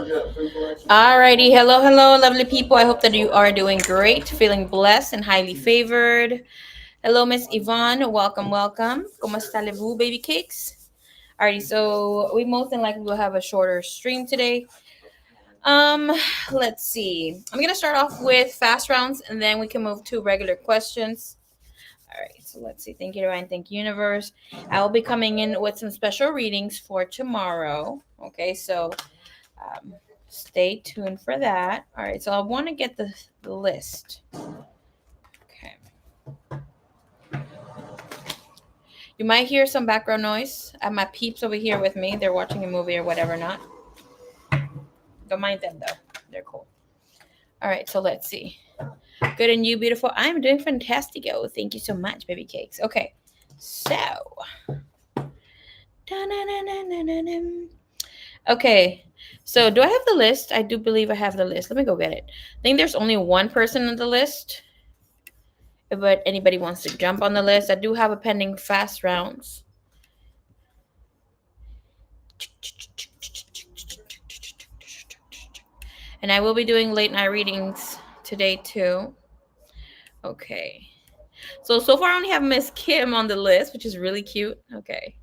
Alrighty, hello, lovely people. I hope that you are doing great, feeling blessed and highly favored. Hello, Miss Yvonne. Welcome. ¿Cómo está vous, baby cakes? Alrighty, so we most than likely will have a shorter stream today. Um, let's see. I'm gonna start off with fast rounds, and then we can move to regular questions. All right, so let's see. Thank you, Divine. Thank you, Universe. I will be coming in with some special readings for tomorrow. Okay, so um, stay tuned for that. All right, so I want to get the list. Okay. You might hear some background noise. I have my peeps over here with me. They're watching a movie or whatever, not. Don't mind them, though. They're cool. All right, so let's see. Good and you, beautiful. I'm doing fantastic. Oh, thank you so much, baby cakes. Okay, so. Okay, so do I have the list? I do believe I have the list. Let me go get it. I think there's only one person on the list. But anybody wants to jump on the list, I do have a pending fast rounds. And I will be doing late night readings today too. Okay. So far I only have Miss Kim on the list, which is really cute. Okay.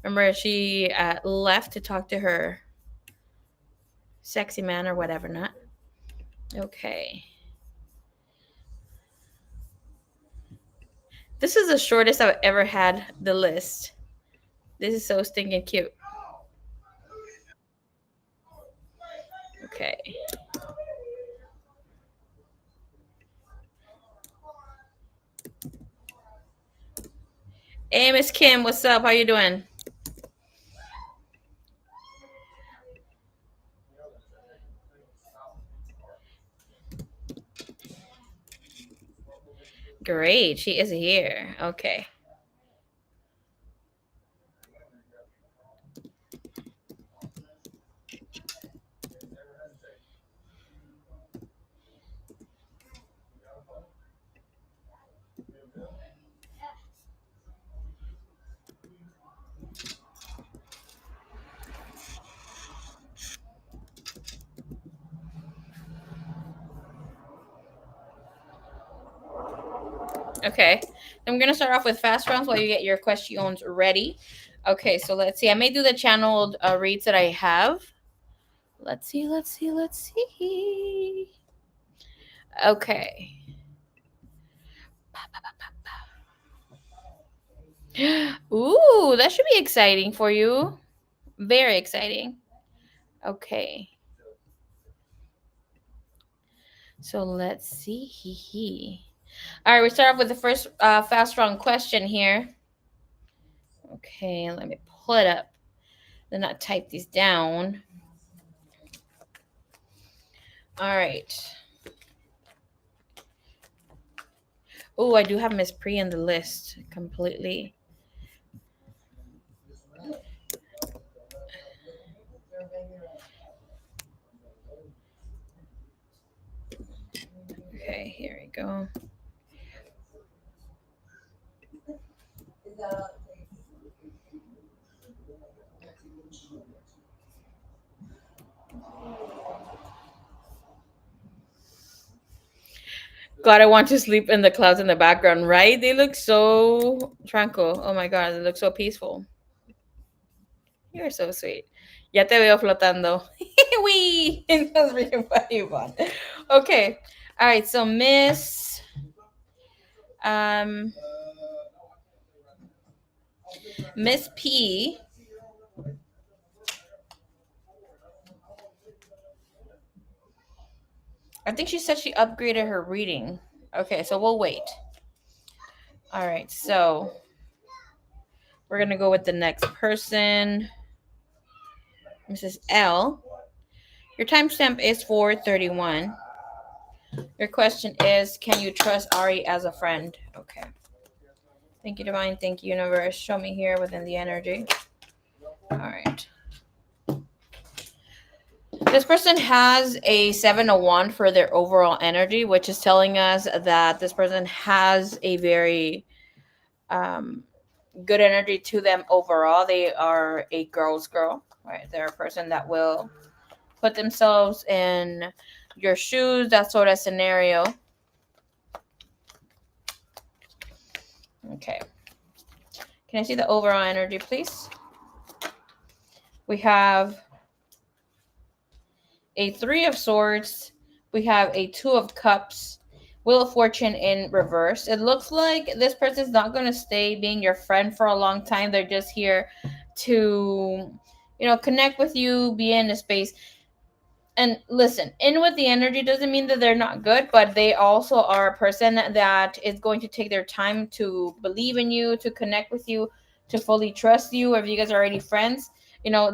Remember, she left to talk to her sexy man or whatever, not. Okay. This is the shortest I've ever had the list. This is so stinking cute. Okay. Hey, Miss Kim, what's up? How you doing? Great, she is here. Okay. Okay. I'm going to start off with fast rounds while you get your questions ready. Okay, so let's see. I may do the channeled reads that I have. Let's see. Okay. Ooh, that should be exciting for you. Very exciting. Okay. So let's see. All right, we start off with the first fast round question here. Okay, let me pull it up. Then I type these down. All right. Oh, I do have Miss Pre in the list completely. Okay, here we go. God, I want to sleep in the clouds in the background, right? They look so tranquil. Oh my God, they look so peaceful. You're so sweet. Ya te veo flotando. Wee! That's really funny, Yvonne. Okay. All right, so um Miss P. I think she said she upgraded her reading. Okay, so we'll wait. All right, so we're gonna go with the next person. Mrs. L. Your timestamp is 4:31. Your question is, can you trust Ari as a friend? Okay. Thank you, Divine. Thank you, Universe. Show me here within the energy. All right. This person has a 701 for their overall energy, which is telling us that this person has a very good energy to them overall. They are a girl's girl, right? They're a person that will put themselves in your shoes, that sort of scenario. Okay. Can I see the overall energy, please? We have a Three of Swords. We have a Two of Cups. Wheel of Fortune in reverse. It looks like this person's not going to stay being your friend for a long time. They're just here to, connect with you, be in a space. And listen, in with the energy doesn't mean that they're not good, but they also are a person that is going to take their time to believe in you, to connect with you, to fully trust you. If you guys are already friends,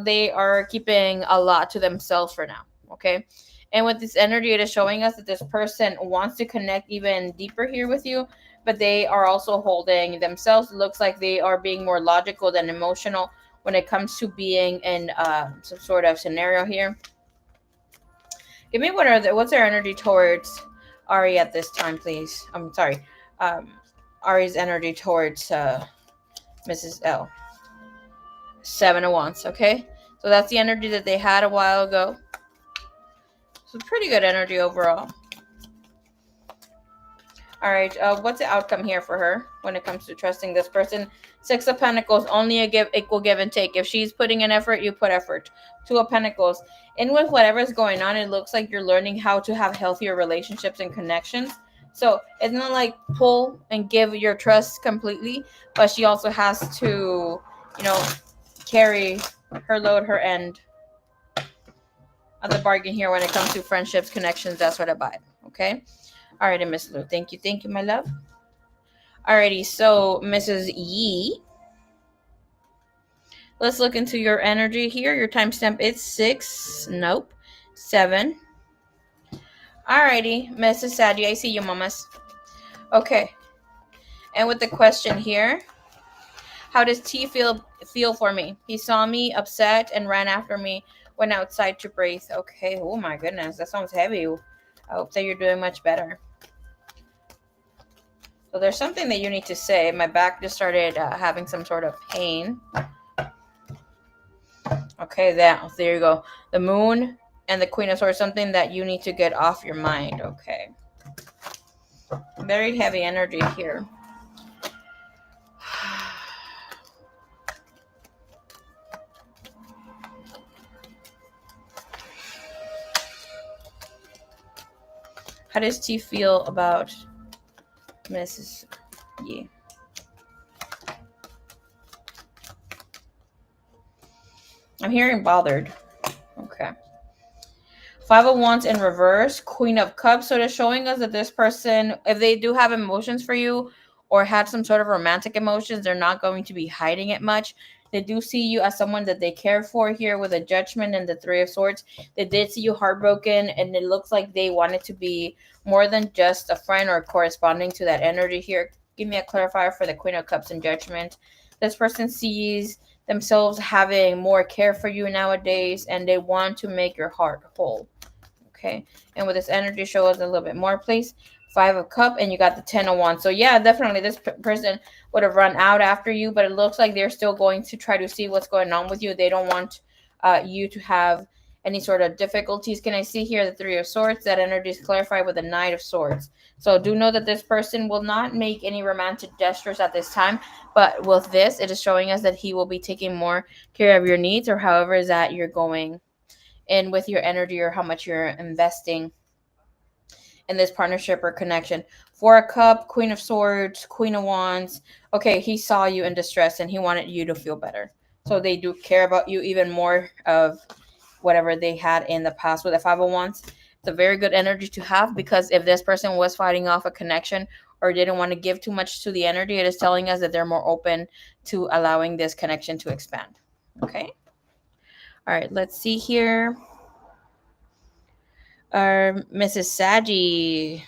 they are keeping a lot to themselves for now. Okay. And with this energy, it is showing us that this person wants to connect even deeper here with you, but they are also holding themselves. It looks like they are being more logical than emotional when it comes to being in some sort of scenario here. Give me what's their energy towards Ari at this time, please. I'm sorry. Ari's energy towards Mrs. L. Seven of Wands, okay? So that's the energy that they had a while ago. So pretty good energy overall. All right, what's the outcome here for her when it comes to trusting this person? Six of Pentacles, only equal give and take. If she's putting in effort, you put effort. Two of Pentacles. And with whatever's going on, it looks like you're learning how to have healthier relationships and connections. So it's not like pull and give your trust completely, but she also has to, carry her load, her end of the bargain here when it comes to friendships, connections, that sort of vibe. Okay? All right, Miss Lou. Thank you. Thank you, my love. Alrighty, so Mrs. Yee, let's look into your energy here. Your timestamp is 6. Nope. 7. Alrighty, Mrs. Sadie, I see you, mamas. Okay. And with the question here, how does T feel for me? He saw me upset and ran after me, went outside to breathe. Okay. Oh my goodness, that sounds heavy. I hope that you're doing much better. So there's something that you need to say. My back just started having some sort of pain. Okay, there you go. The Moon and the Queen of Swords, something that you need to get off your mind. Okay. Very heavy energy here. How does T feel about Mrs. Yi? I'm hearing bothered. Okay. Five of Wands in reverse, Queen of Cups. So they're showing us that this person, if they do have emotions for you or had some sort of romantic emotions, they're not going to be hiding it much. They do see you as someone that they care for here with a Judgment and the Three of Swords. They did see you heartbroken, and it looks like they wanted to be more than just a friend or corresponding to that energy here. Give me a clarifier for the Queen of Cups and Judgment. This person sees themselves having more care for you nowadays, and they want to make your heart whole. Okay, and with this energy, show us a little bit more, please. Five of Cup, and you got the 10 of Wands. So yeah, definitely this person would have run out after you, but it looks like they're still going to try to see what's going on with you. They don't want you to have any sort of difficulties. Can I see here the Three of Swords? That energy is clarified with the Knight of Swords. So do know that this person will not make any romantic gestures at this time, but with this, it is showing us that he will be taking more care of your needs, or however is that you're going in with your energy, or how much you're investing in this partnership or connection. Four of Cup, Queen of Swords, Queen of Wands. Okay, he saw you in distress and he wanted you to feel better. So they do care about you even more of whatever they had in the past with the Five of Wands. It's a very good energy to have, because if this person was fighting off a connection or didn't want to give too much to the energy, it is telling us that they're more open to allowing this connection to expand. Okay. All right, let's see here. Mrs. Saji,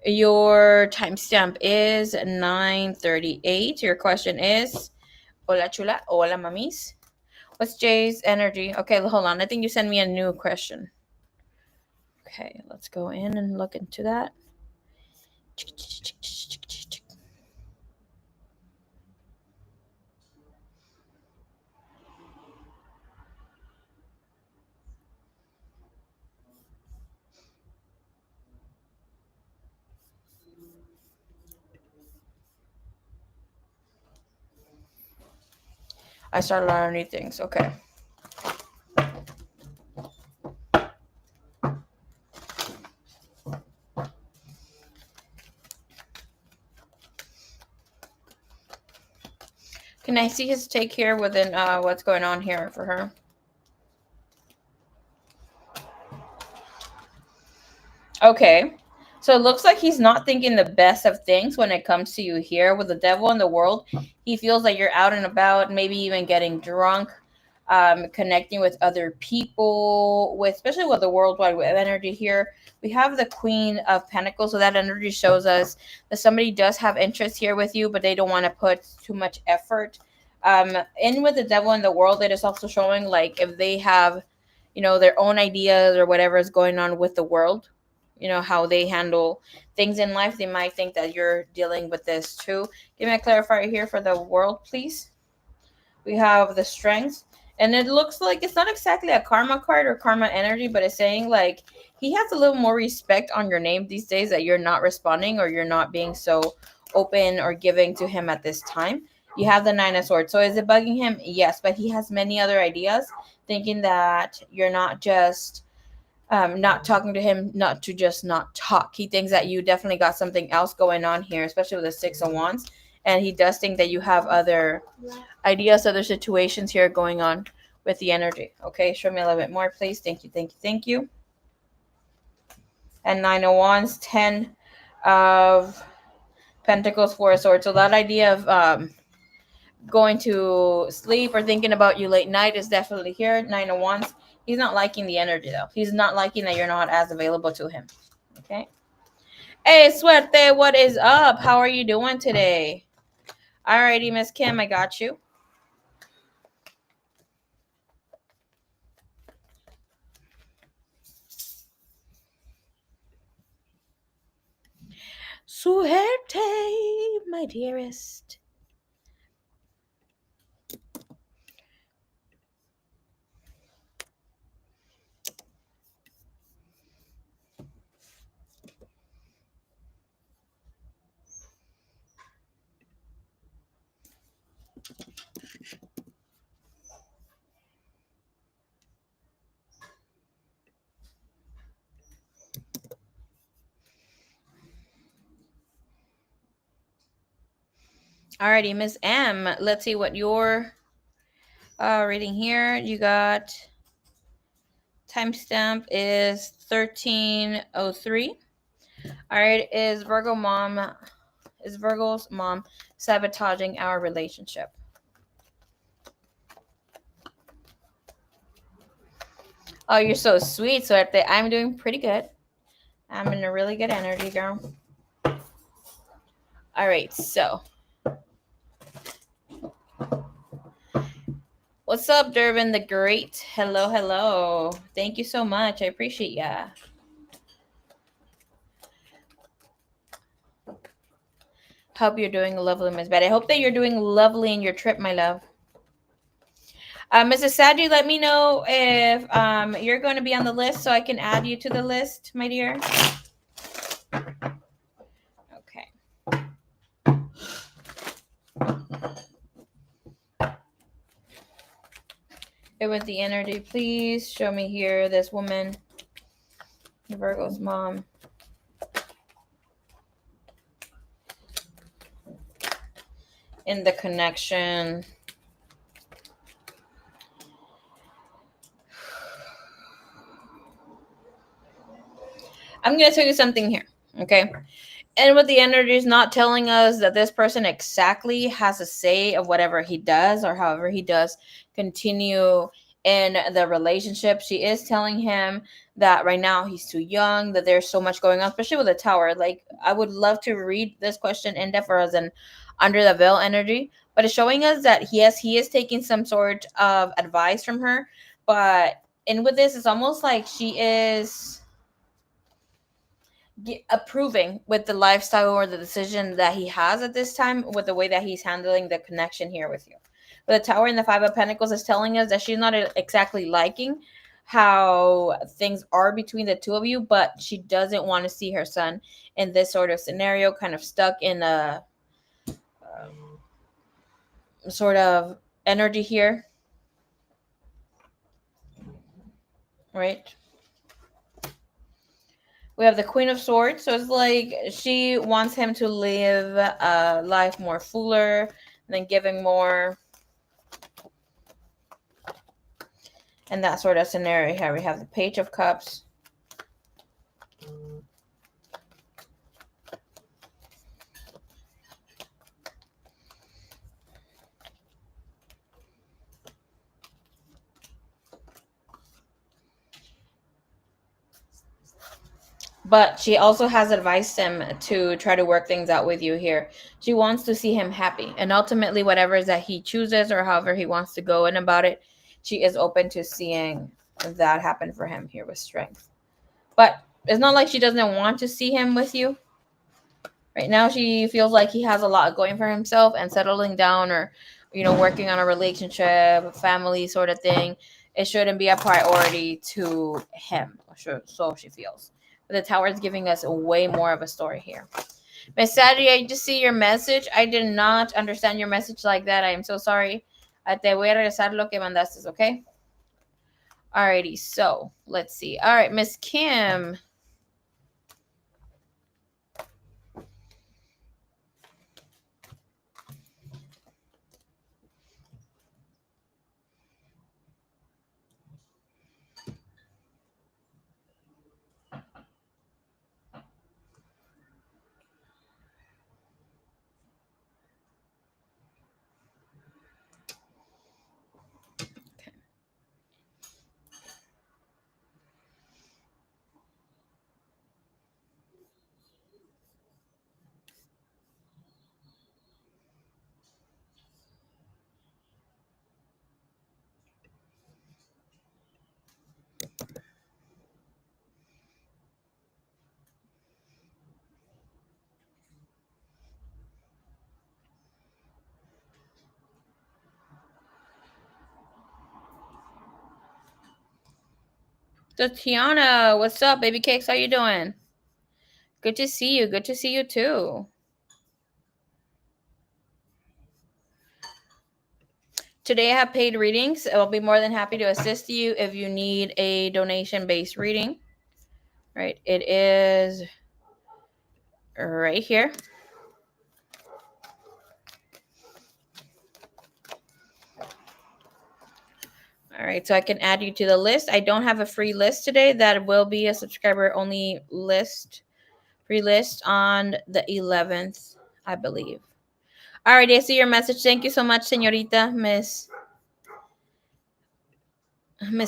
your timestamp is 9:38. Your question is, hola chula, hola mamis. What's Jay's energy? Okay, hold on. I think you sent me a new question. Okay, let's go in and look into that. I started learning new things. Okay. Can I see his take here within what's going on here for her? Okay. So it looks like he's not thinking the best of things when it comes to you here with the devil in the world. He feels like you're out and about, maybe even getting drunk, connecting with other people, with especially with the worldwide web energy here. We have the Queen of Pentacles, so that energy shows us that somebody does have interest here with you, but they don't want to put too much effort. In with the devil in the world, it is also showing like if they have, their own ideas or whatever is going on with the world, how they handle things in life, they might think that you're dealing with this too. Give me a clarifier here for the world, please. We have the strength, and it looks like it's not exactly a karma card or karma energy, but it's saying like he has a little more respect on your name these days, that you're not responding or you're not being so open or giving to him at this time. You have the Nine of Swords. So is it bugging him? Yes, but he has many other ideas, thinking that you're not just not talking to him, not to just not talk. He thinks that you definitely got something else going on here, especially with the Six of Wands. And he does think that you have other ideas, other situations here going on with the energy. Okay, show me a little bit more, please. Thank you, thank you, thank you. And Nine of Wands, 10 of Pentacles, Four of Swords. So that idea of going to sleep or thinking about you late night is definitely here. Nine of Wands. He's not liking the energy though. He's not liking that you're not as available to him. Okay. Hey, Suerte, what is up? How are you doing today? Alrighty, Miss Kim, I got you. Suerte, my dearest. Alrighty, Miss M. Let's see what your reading here. You got timestamp is 1303. All right, is Virgo's mom sabotaging our relationship? Oh, you're so sweet, so I'm doing pretty good. I'm in a really good energy, girl. All right, so what's up, Durbin the Great? Hello, hello. Thank you so much. I appreciate ya. Hope you're doing lovely, Miss Betty. I hope that you're doing lovely in your trip, my love. Mrs. Sadie, let me know if you're going to be on the list so I can add you to the list, my dear. Okay. It was the energy. Please show me here this woman, Virgo's mom. In the connection. I'm going to tell you something here, okay? And with the energy is not telling us that this person exactly has a say of whatever he does or however he does continue in the relationship. She is telling him that right now he's too young, that there's so much going on, especially with the tower. Like, I would love to read this question in depth or as an under the veil energy, but it's showing us that yes, he is taking some sort of advice from her. But in with this, it's almost like she is approving with the lifestyle or the decision that he has at this time with the way that he's handling the connection here with you. But the Tower and the Five of Pentacles is telling us that she's not exactly liking how things are between the two of you, but she doesn't want to see her son in this sort of scenario, kind of stuck in a sort of energy here, right? We have the Queen of Swords. So it's like she wants him to live a life more fuller, than giving more. And that sort of scenario here. We have the Page of Cups. But she also has advised him to try to work things out with you here. She wants to see him happy. And ultimately, whatever is that he chooses or however he wants to go in about it, she is open to seeing that happen for him here with strength. But it's not like she doesn't want to see him with you. Right now, she feels like he has a lot going for himself, and settling down or, working on a relationship, family sort of thing, it shouldn't be a priority to him. So she feels. But the Tower is giving us way more of a story here. Miss Sadie, I just see your message. I did not understand your message like that. I am so sorry. Te voy a regresar lo que mandaste, okay? Alrighty, so let's see. All right, Miss Kim. Tatiana, what's up, baby cakes? How you doing? Good to see you. Good to see you too. Today I have paid readings. I'll be more than happy to assist you if you need a donation-based reading. Right? It is right here. All right, so I can add you to the list. I don't have a free list today. That will be a subscriber-only list, free list on the 11th, I believe. All right, I see your message. Thank you so much, señorita, Miss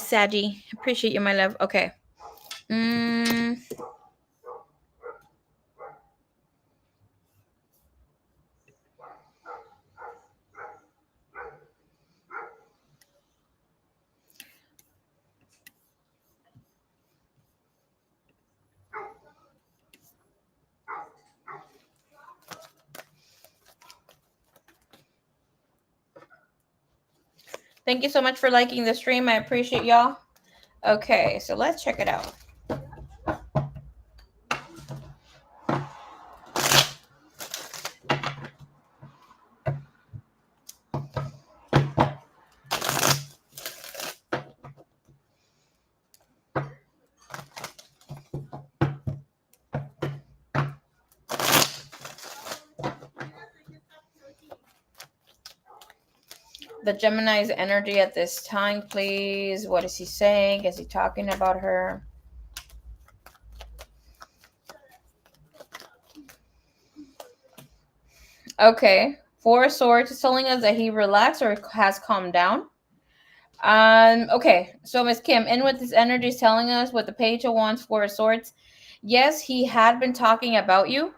Sadie. Appreciate you, my love. Okay. Thank you so much for liking the stream. I appreciate y'all. Okay, so let's check it out. The Gemini's energy at this time, please. What is he saying? Is he talking about her? Okay. Four of Swords is telling us that he relaxed or has calmed down. Okay. So Miss Kim, in what this energy is telling us with the Page of Wands, Four of Swords, yes, he had been talking about you.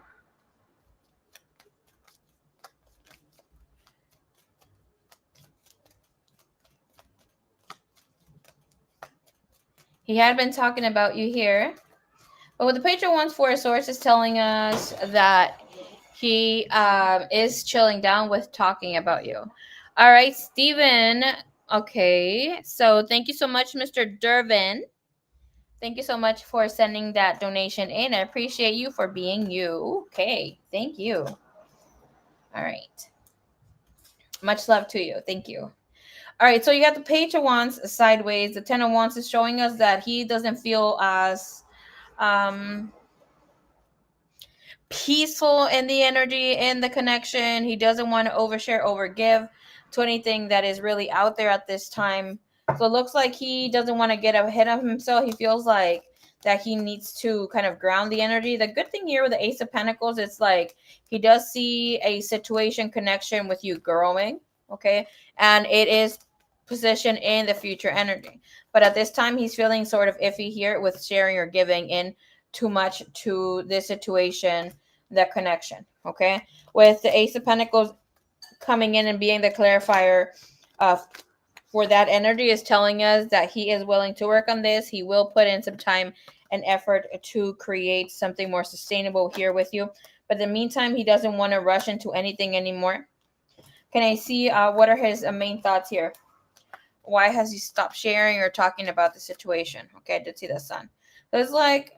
He had been talking about you here. But with the Page of Wands, Four of Swords is telling us that he is chilling down with talking about you. All right, Steven. Okay, so thank you so much, Mr. Dervin. Thank you so much for sending that donation in. I appreciate you for being you. Okay, thank you. All right. Much love to you. Thank you. All right, so you got the Page of Wands sideways. The Ten of Wands is showing us that he doesn't feel as peaceful in the energy, in the connection. He doesn't want to overshare, overgive to anything that is really out there at this time. So it looks like he doesn't want to get ahead of himself. He feels like that he needs to kind of ground the energy. The good thing here with the Ace of Pentacles, it's like he does see a situation connection with you growing, okay? And it is positioned in the future energy. But at this time, he's feeling sort of iffy here with sharing or giving in too much to this situation, the connection, okay? With the Ace of Pentacles coming in and being the clarifier for that energy is telling us that he is willing to work on this. He will put in some time and effort to create something more sustainable here with you. But in the meantime, he doesn't want to rush into anything anymore. Can I see what are his main thoughts here? Why has he stopped sharing or talking about the situation? Okay, I did see the sun. It's like,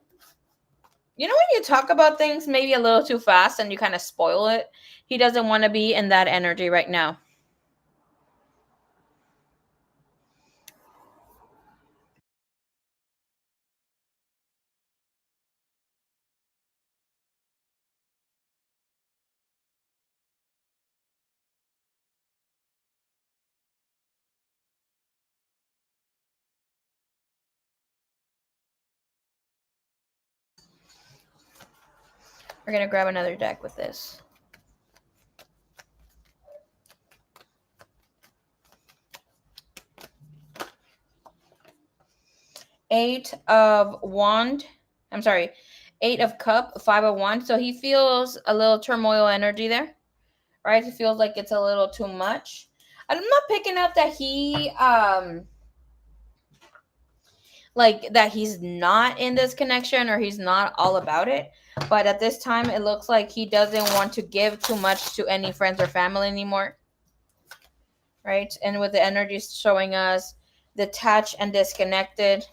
you know, when you talk about things maybe a little too fast and you kind of spoil it, he doesn't want to be in that energy right now. We're going to grab another deck with this. Eight of Cup, Five of Wands. So he feels a little turmoil energy there, right? He feels like it's a little too much. I'm not picking up that he like that he's not in this connection or he's not all about it. But at this time, it looks like he doesn't want to give too much to any friends or family anymore, right? And with the energies showing us detached and disconnected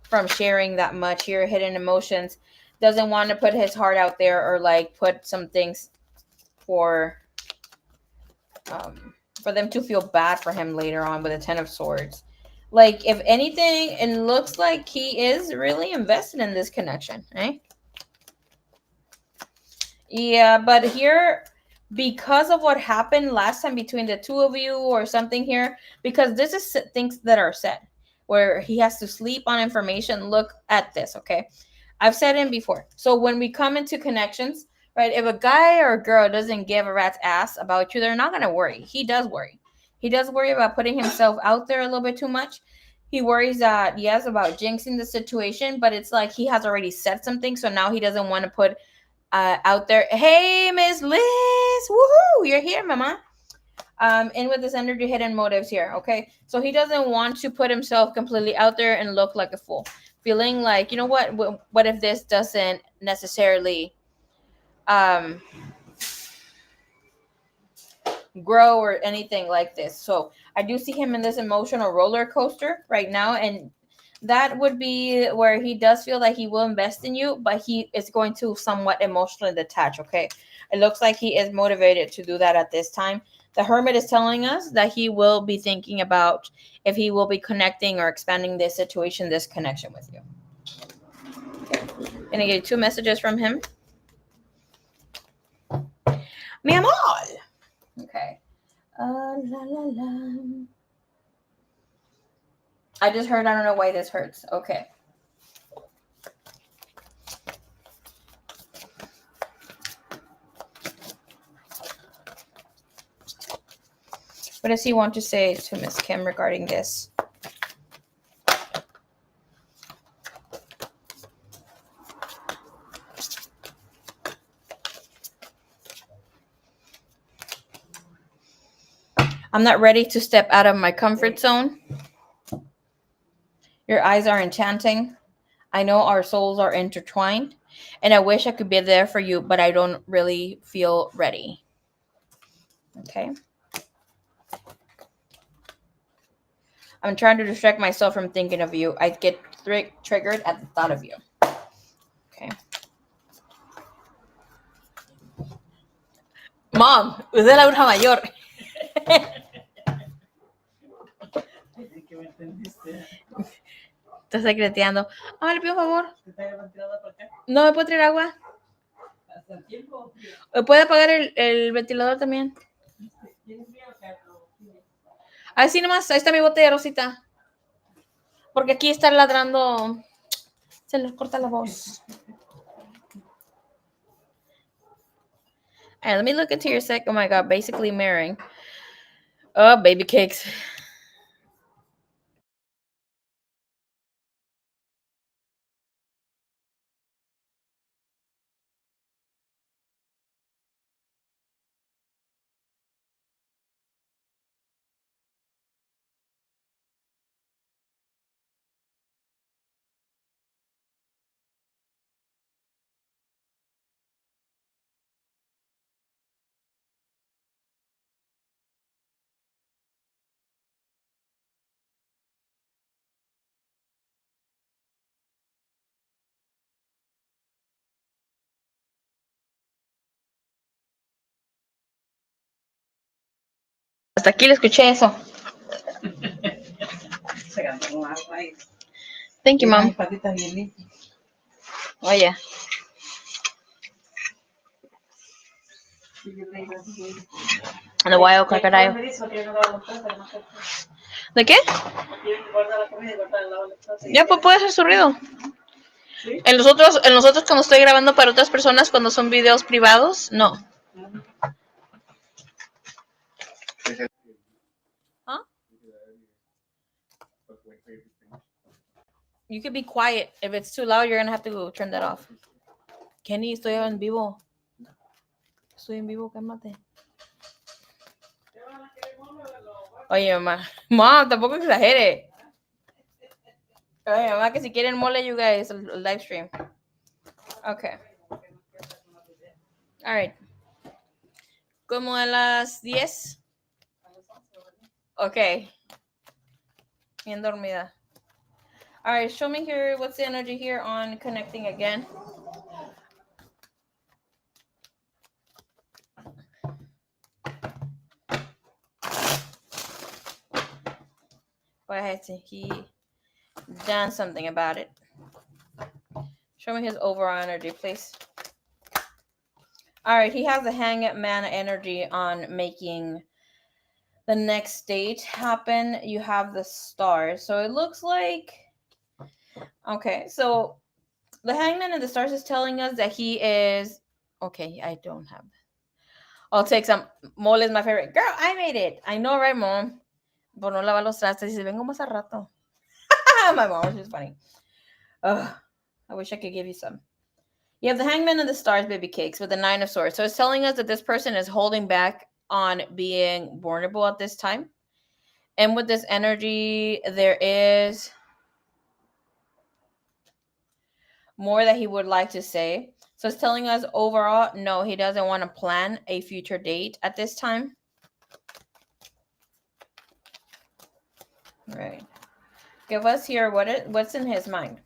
from sharing that much here, hidden emotions, doesn't want to put his heart out there or like put some things for for them to feel bad for him later on with the Ten of Swords. Like, if anything, it looks like he is really invested in this connection, right? Yeah, but here, because of what happened last time between the two of you or something here, because this is things that are said where he has to sleep on information. Look at this, okay? I've said it before. So when we come into connections, right, if a guy or a girl doesn't give a rat's ass about you, they're not going to worry. He does worry. He does worry about putting himself out there a little bit too much. He worries that, yes, about jinxing the situation, but it's like he has already said something. So now he doesn't want to put out there. Hey, Miss Liz. Woohoo. You're here, mama. And with this energy, hidden motives here, okay? So he doesn't want to put himself completely out there and look like a fool. Feeling like, you know what if this doesn't necessarily grow or anything like this. So I do see him in this emotional roller coaster right now, and that would be where he does feel like he will invest in you, but he is going to somewhat emotionally detach, okay? It looks like he is motivated to do that at this time. The Hermit is telling us that he will be thinking about if he will be connecting or expanding this situation, this connection with you. Okay. I'm going to get 2 messages from him. Mi amor. Okay. La, la, la. I just heard, I don't know why this hurts. Okay. What does he want to say to Miss Kim regarding this? I'm not ready to step out of my comfort zone. Your eyes are enchanting. I know our souls are intertwined, and I wish I could be there for you, but I don't really feel ready. Okay. I'm trying to distract myself from thinking of you. I get triggered at the thought of you. Okay. Mom, usted es la bruja mayor. Está secreteando. Ah, le pido un favor. No, ¿me puede traer agua? ¿Puede apagar el ventilador también? Así nomás, ahí está mi botella, Rosita. Porque aquí está ladrando. Se les corta la voz. Alright, let me look into your sec. Oh my god, basically mirroring. Oh, baby cakes. Hasta aquí le escuché eso. Thank you, mom. Oye. The wild crocodile. ¿De qué? Ya, pues puede hacer su ruido. En los otros cuando estoy grabando para otras personas, cuando son videos privados, no. Huh? You could be quiet. If it's too loud, you're gonna have to turn that off. Kenny, estoy en vivo. Estoy en vivo, cálmate. Oye, mamá. Mom, tampoco exagere. Oye, mamá, que si quieren mole, you guys, el live stream. Okay. All right. Como a las 10. Okay. Bien dormida. All right, show me here. What's the energy here on connecting again? Go ahead. He done something about it. Show me his overall energy, please. All right, he has the hangman energy on making the next date happen. You have the stars. So it looks like, okay, so the hangman and the stars is telling us that he is, okay, I don't have, I'll take some. Mole is my favorite. Girl, I made it. I know, right, mom? Por no lavar los trastes. Dice, vengo más a rato. My mom, she's funny. Ugh, I wish I could give you some. You have the hangman and the stars, baby cakes, with the 9 of swords. So it's telling us that this person is holding back on being vulnerable at this time. And with this energy, there is more that he would like to say. So it's telling us overall, no, he doesn't want to plan a future date at this time. Right. Give us here what's in his mind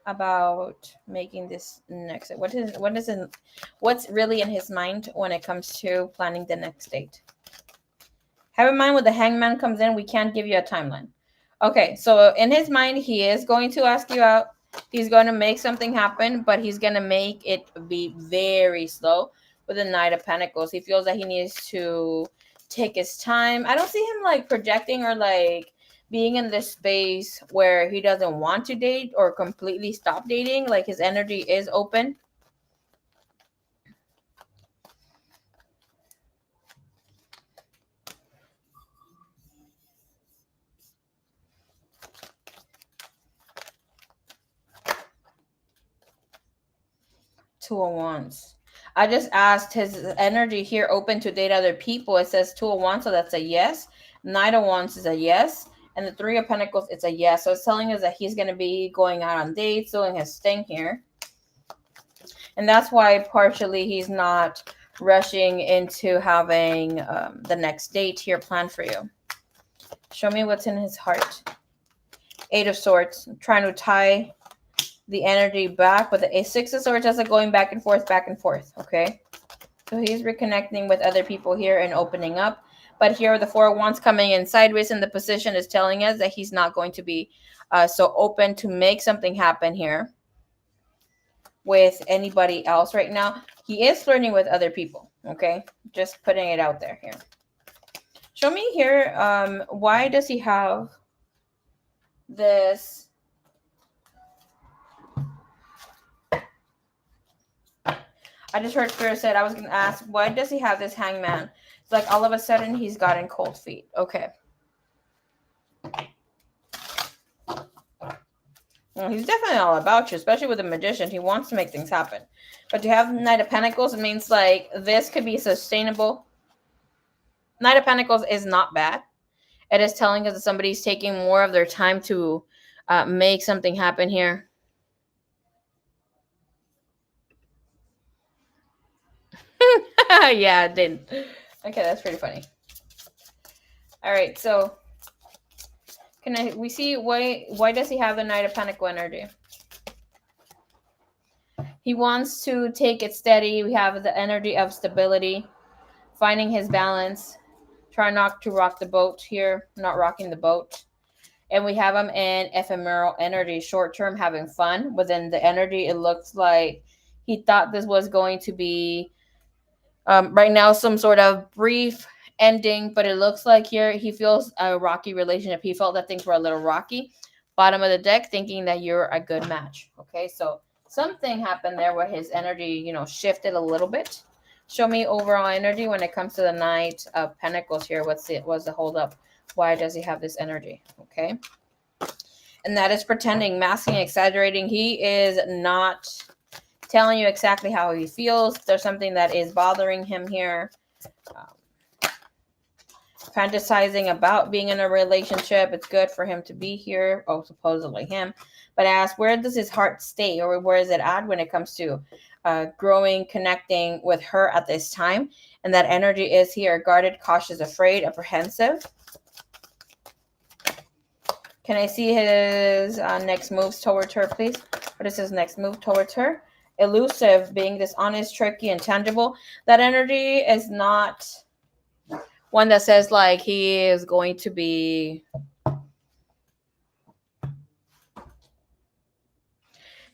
about making this next. What's really in his mind when it comes to planning the next date? Have in mind when the hangman comes in, we can't give you a timeline. Okay, so in his mind, he is going to ask you out. He's going to make something happen, but he's going to make it be very slow with the Knight of Pentacles. He feels that he needs to take his time. I don't see him like projecting or like being in this space where he doesn't want to date or completely stop dating. Like his energy is open. Two of Wands. I just asked his energy here open to date other people. It says Two of Wands, so that's a yes. Knight of Wands is a yes. And the Three of Pentacles, it's a yes. So it's telling us that he's going to be going out on dates, doing his thing here. And that's why partially he's not rushing into having the next date here planned for you. Show me what's in his heart. Eight of Swords. I'm trying to tie the energy back with the Six of Swords, just like going back and forth, okay? So he's reconnecting with other people here and opening up. But here the Four of Wands coming in sideways in the position is telling us that he's not going to be so open to make something happen here with anybody else right now. He is flirting with other people, okay? Just putting it out there here. Show me here, why does he have this? I just heard Spirit said, I was going to ask, why does he have this Hangman? It's like all of a sudden he's gotten cold feet. Okay. Well, he's definitely all about you, especially with the Magician. He wants to make things happen. But to have Knight of Pentacles, it means like this could be sustainable. Knight of Pentacles is not bad. It is telling us that somebody's taking more of their time to make something happen here. Yeah, it did. Okay, that's pretty funny. All right, so we see why does he have the Knight of Pentacle energy? He wants to take it steady. We have the energy of stability, finding his balance, trying not to rock the boat here, not rocking the boat. And we have him in ephemeral energy, short term, having fun. Within the energy, it looks like he thought this was going to be right now some sort of brief ending, but it looks like here he feels a rocky relationship. He felt that things were a little rocky. Bottom of the deck, thinking that you're a good match. Okay, so something happened there where his energy, shifted a little bit. Show me overall energy when it comes to the Knight of Pentacles here. What's the hold up? Why does he have this energy? Okay. And that is pretending, masking, exaggerating. He is not telling you exactly how he feels. There's something that is bothering him here. Fantasizing about being in a relationship. It's good for him to be here. Oh, supposedly him. But ask, where does his heart stay, or where is it at when it comes to growing, connecting with her at this time? And that energy is here: guarded, cautious, afraid, apprehensive. Can I see his next moves towards her, please? What is his next move towards her? Elusive, being dishonest, tricky, intangible. That energy is not one that says like he is going to be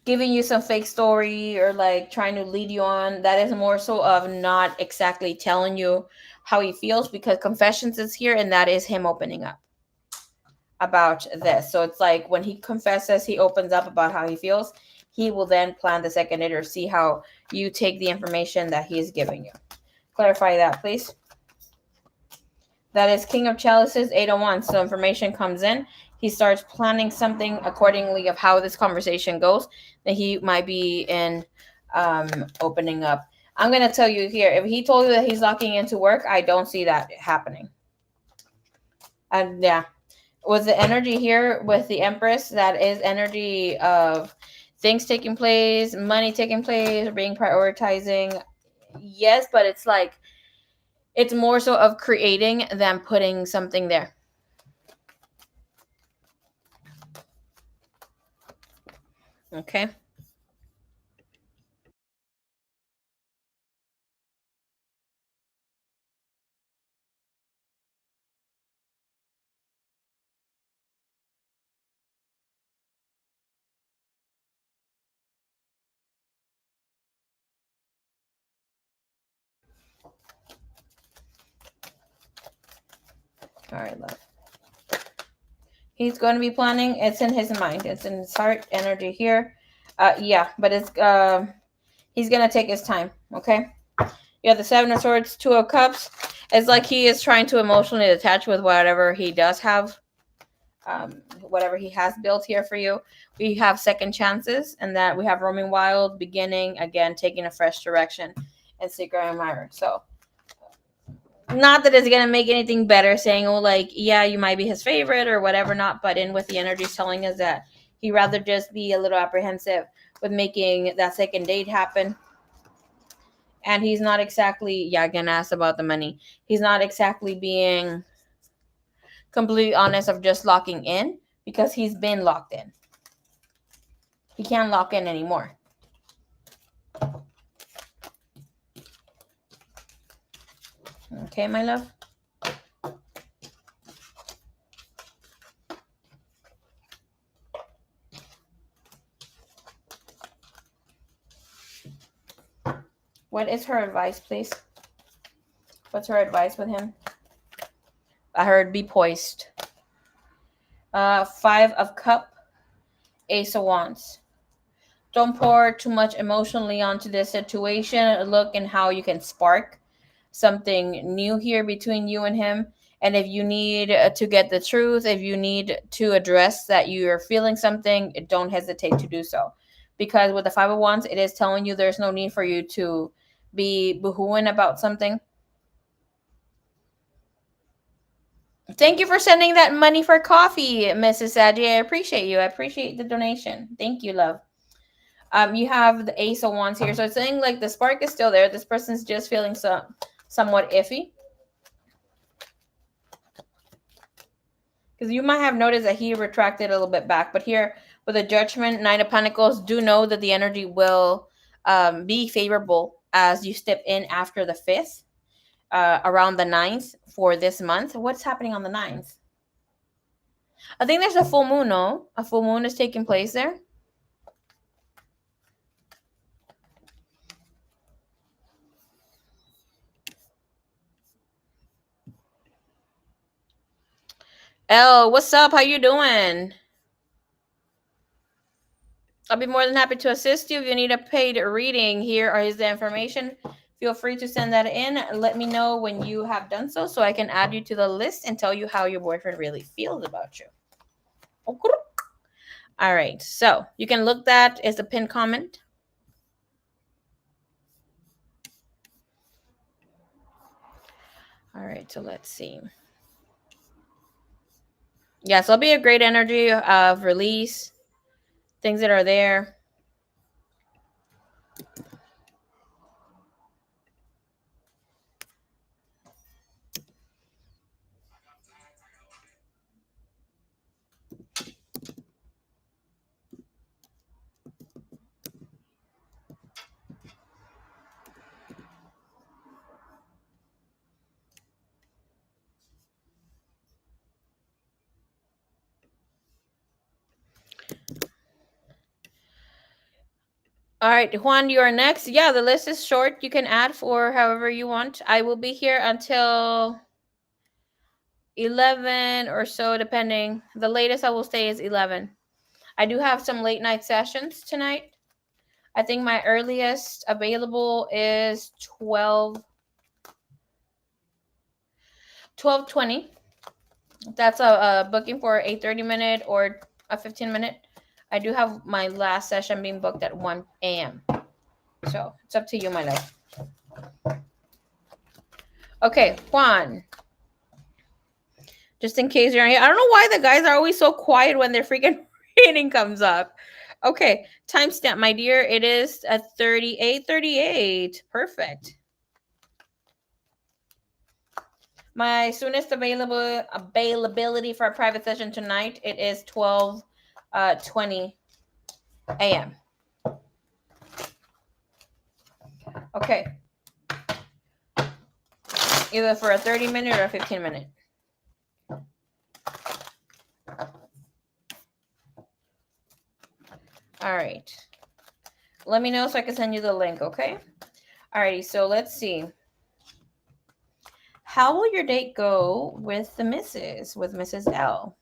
giving you some fake story or like trying to lead you on. That is more so of not exactly telling you how he feels, because confessions is here, and that is him opening up about this. So it's like when he confesses, he opens up about how he feels. He will then plan the second date or see how you take the information that he is giving you. Clarify that, please. That is King of Chalices, 8 of Wands. So information comes in. He starts planning something accordingly of how this conversation goes. That he might be in opening up. I'm going to tell you here, if he told you that he's locking into work, I don't see that happening. And yeah, with the energy here with the Empress, that is energy of things taking place, money taking place, being prioritizing. Yes, but it's like, it's more so of creating than putting something there. Okay. All right, love. He's going to be planning. It's in his mind. It's in his heart energy here. Yeah, but it's he's going to take his time, okay? You have the Seven of Swords, Two of Cups. It's like he is trying to emotionally detach with whatever he does have, whatever he has built here for you. We have second chances, and that we have roaming wild, beginning, again, taking a fresh direction, and Secret Admirer. So, not that it's going to make anything better, saying, oh, like, yeah, you might be his favorite or whatever, not, but in with the energy telling us that he'd rather just be a little apprehensive with making that second date happen. And he's not exactly, yeah, again, asked about the money. He's not exactly being completely honest of just locking in, because he's been locked in. He can't lock in anymore. Okay, my love. What is her advice, please? What's her advice with him? I heard be poised. Five of Cup, Ace of Wands. Don't pour too much emotionally onto this situation. Look in how you can spark something new here between you and him. And if you need to get the truth, if you need to address that you're feeling something, don't hesitate to do so. Because with the Five of Wands, it is telling you there's no need for you to be boohooing about something. Thank you for sending that money for coffee, Mrs. Sadie. I appreciate you. I appreciate the donation. Thank you, love. You have the Ace of Wands here, so it's saying like the spark is still there. This person's just feeling somewhat iffy, because you might have noticed that he retracted a little bit back. But here with the Judgment, Nine of Pentacles, do know that the energy will be favorable as you step in after the 5th, around the 9th for this month. What's happening on the 9th? I think there's a full moon, no? A full moon is taking place there. Elle, what's up? How you doing? I'll be more than happy to assist you. If you need a paid reading, here is the information. Feel free to send that in. Let me know when you have done so I can add you to the list and tell you how your boyfriend really feels about you. Okay. All right, so you can look that as a pinned comment. All right, so let's see. Yeah, so it'll be a great energy of release, things that are there. All right, Juan, you are next. Yeah, the list is short. You can add for however you want. I will be here until 11 or so, depending. The latest I will stay is 11. I do have some late night sessions tonight. I think my earliest available is 12:20. That's a booking for a 30-minute or a 15-minute. I do have my last session being booked at 1 a.m. So it's up to you, my love. Okay, Juan. Just in case you're here. I don't know why the guys are always so quiet when their freaking reading comes up. Okay, timestamp, my dear. It is at 38:38. Perfect. My soonest availability for a private session tonight, it is 12:20 a.m. Okay. Either for a 30-minute or a 15-minute. All right. Let me know so I can send you the link, okay? Alrighty, so let's see. How will your date go with the Mrs., with Mrs. L?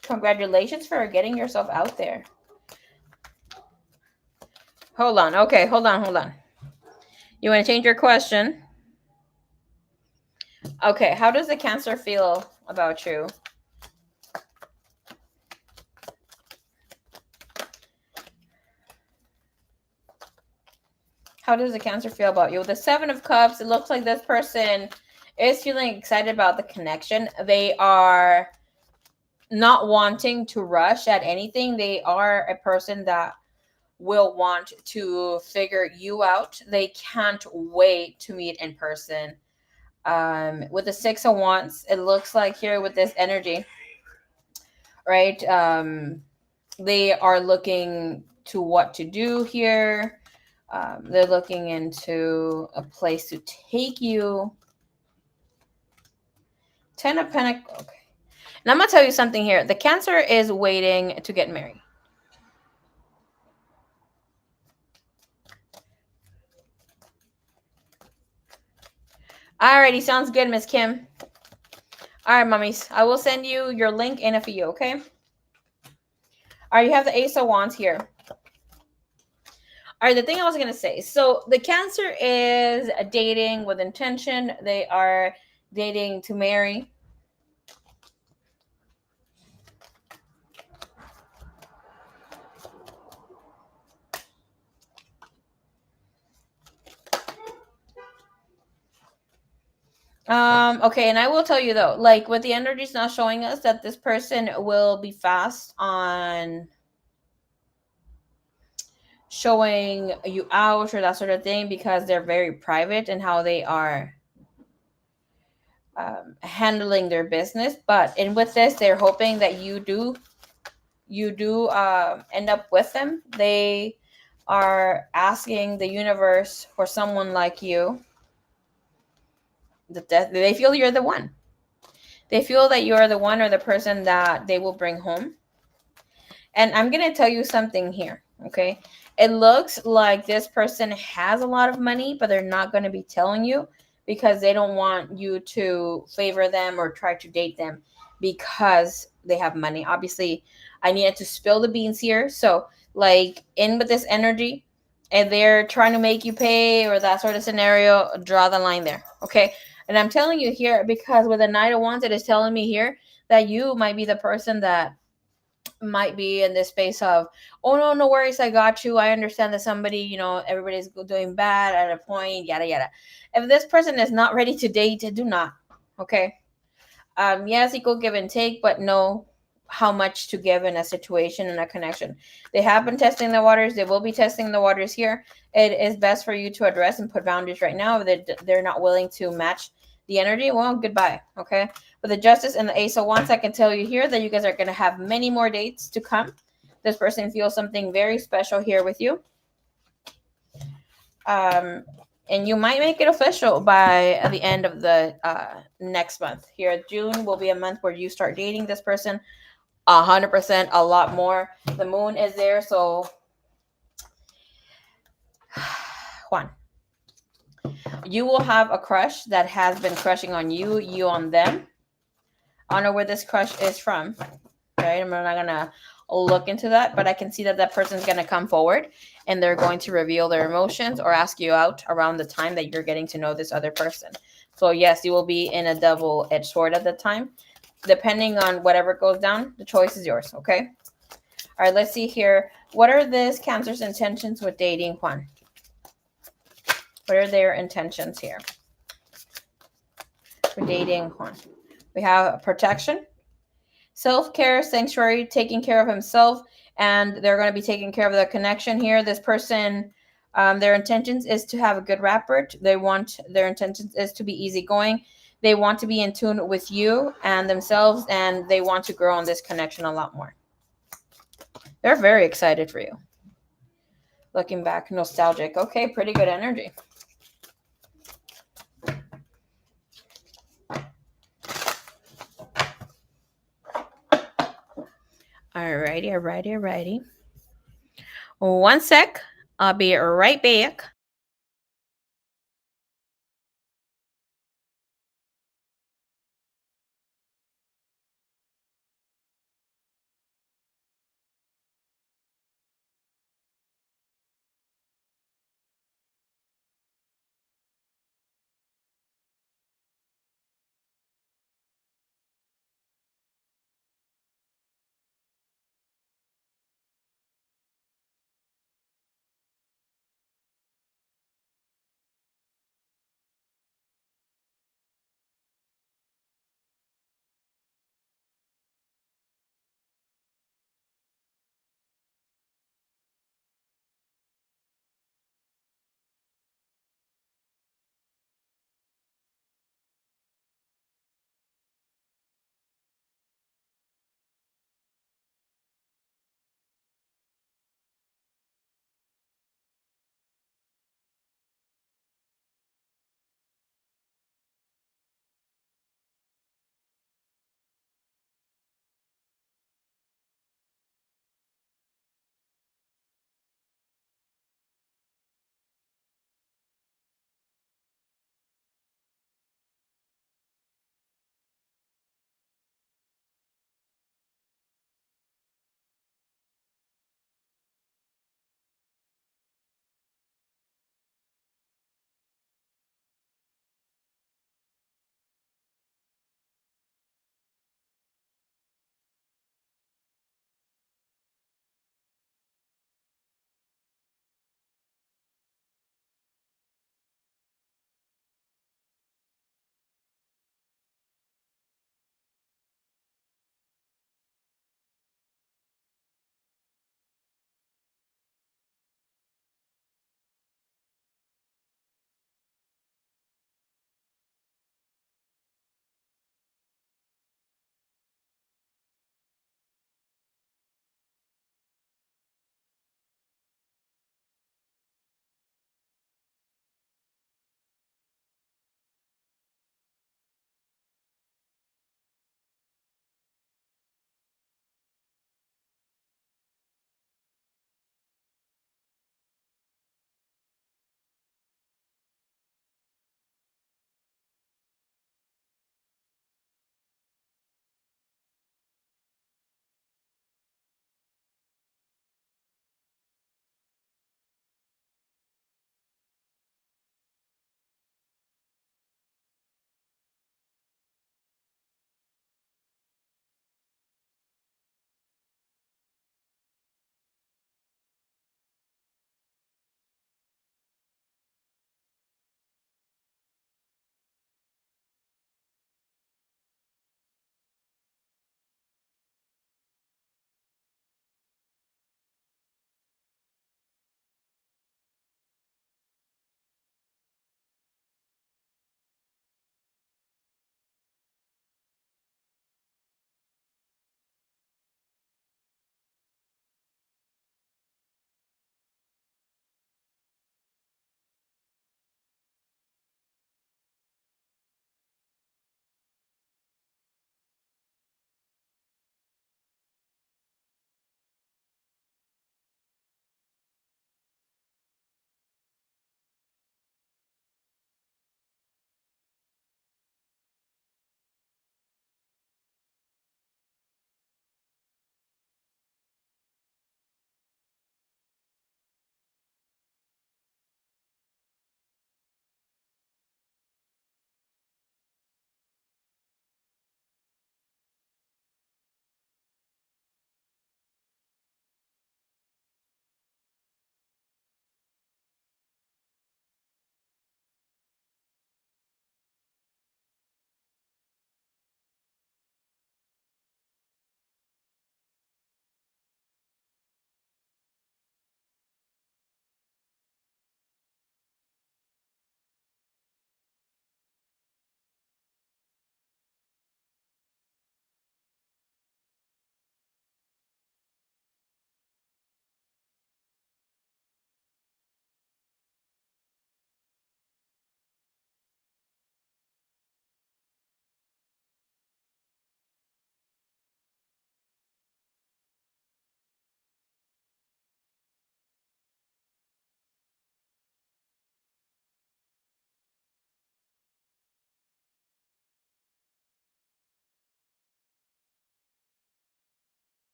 Congratulations for getting yourself out there. Hold on. Okay, hold on. You want to change your question? Okay, how does the Cancer feel about you? How does the Cancer feel about you? With the Seven of Cups, it looks like this person is feeling excited about the connection. They are not wanting to rush at anything. They are a person that will want to figure you out. They can't wait to meet in person. With the Six of Wands, it looks like here with this energy, right? They are looking to what to do here. They're looking into a place to take you. Ten of Pentacles. Okay. And I'm going to tell you something here. The Cancer is waiting to get married. Alrighty, sounds good, Miss Kim. All right, mummies. I will send you your link in a few, okay? All right, you have the Ace of Wands here. All right, the thing I was going to say. So the Cancer is dating with intention. They are dating to marry. Okay, and I will tell you though, like what the energy is not showing us that this person will be fast on showing you out or that sort of thing because they're very private in how they are handling their business. But and with this, they're hoping that you do end up with them. They are asking the universe for someone like you. That they feel you're the one. They feel that you're the one or the person that they will bring home. And I'm going to tell you something here, okay? It looks like this person has a lot of money, but they're not going to be telling you because they don't want you to favor them or try to date them because they have money. Obviously, I needed to spill the beans here. So, like, in with this energy, and they're trying to make you pay or that sort of scenario, draw the line there, okay? And I'm telling you here because with the Knight of Wands, it is telling me here that you might be the person that might be in this space of, oh no, no worries, I got you. I understand that somebody, everybody's doing bad at a point, yada yada. If this person is not ready to date, do not. Okay. Yes, equal give and take, but know how much to give in a situation and a connection. They have been testing the waters. They will be testing the waters here. It is best for you to address and put boundaries right now. If they're not willing to match the energy, well, goodbye. Okay. With the Justice and the Ace of Wands, I can tell you here that you guys are going to have many more dates to come. This person feels something very special here with you. And you might make it official by the end of the next month. Here, June will be a month where you start dating this person 100%, a lot more. The moon is there, so Juan, you will have a crush that has been crushing on you, you on them. I don't know where this crush is from. Okay, I'm not gonna look into that, but I can see that that person's gonna come forward and they're going to reveal their emotions or ask you out around the time that you're getting to know this other person. So yes, you will be in a double-edged sword at the time. Depending on whatever goes down, the choice is yours. Okay. All right. Let's see here. What are this Cancer's intentions with dating Juan? What are their intentions here for dating Juan? We have protection, self-care, sanctuary, taking care of himself, and they're going to be taking care of the connection here. This person, their intentions is to have a good rapport. Their intentions is to be easygoing. They want to be in tune with you and themselves, and they want to grow on this connection a lot more. They're very excited for you. Looking back, nostalgic. Okay, pretty good energy. Alrighty. One sec. I'll be right back.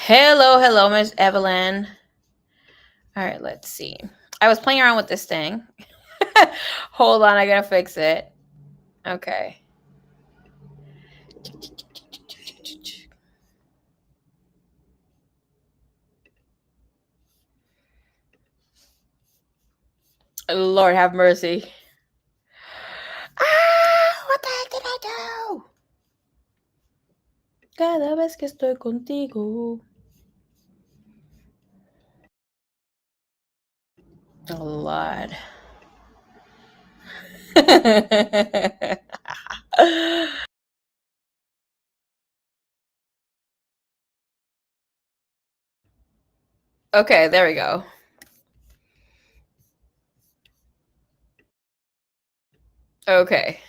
Hello, hello, Miss Evelyn. All right, let's see. I was playing around with this thing. Hold on, I gotta fix it. Okay. Lord have mercy. Ah, what the heck did I do? Cada vez que estoy contigo. Oh, Lord. Okay, there we go. Okay.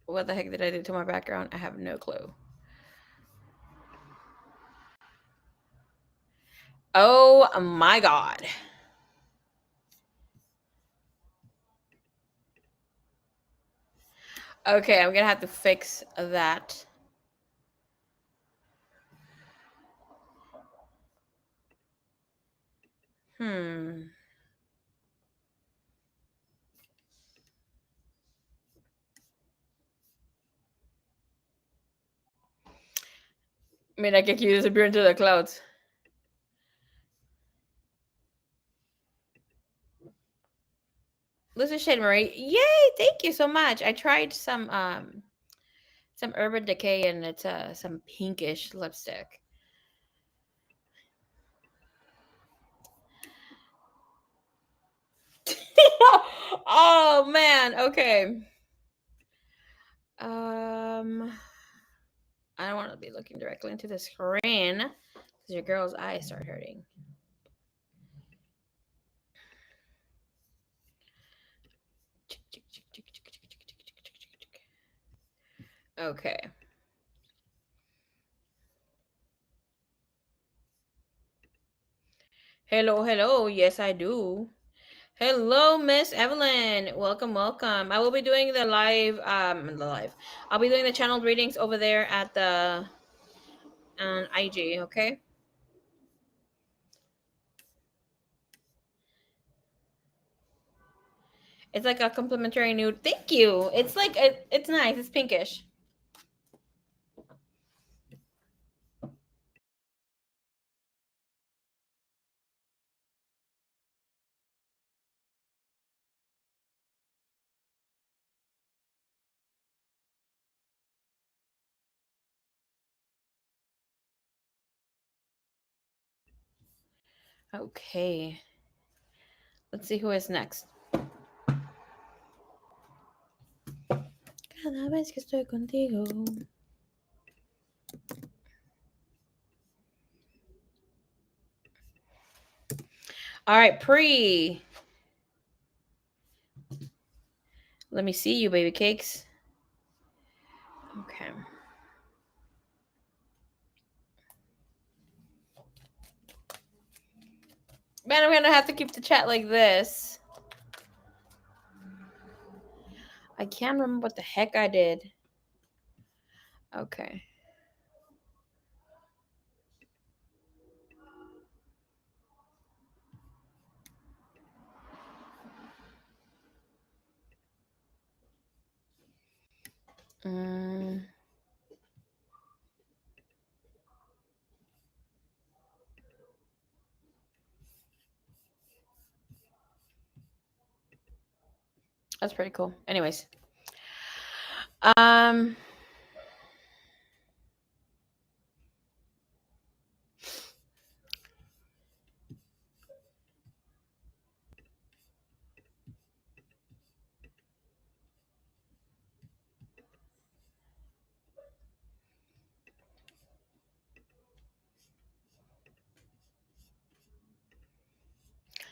What the heck did I do to my background? I have no clue. Oh my God. Okay, I'm gonna have to fix that. Hmm. Mira que aquí disappear into the clouds. Lucy Shade Marie. Yay! Thank you so much. I tried some Urban Decay and it's some pinkish lipstick. Oh man, okay. I don't want to be looking directly into the screen because your girl's eyes start hurting. Okay. Hello, hello. Yes, I do. Hello, Miss Evelyn. Welcome, welcome. I will be doing the live. I'll be doing the channel readings over there at the on IG, okay? It's like a complimentary nude. Thank you. It's like it's nice. It's pinkish. Okay. Let's see who is next. Cada vez que estoy contigo. All right, Pre. Let me see you, baby cakes. Okay. Man, I'm gonna have to keep the chat like this. I can't remember what the heck I did. Okay. Mm. That's pretty cool. Anyways. Um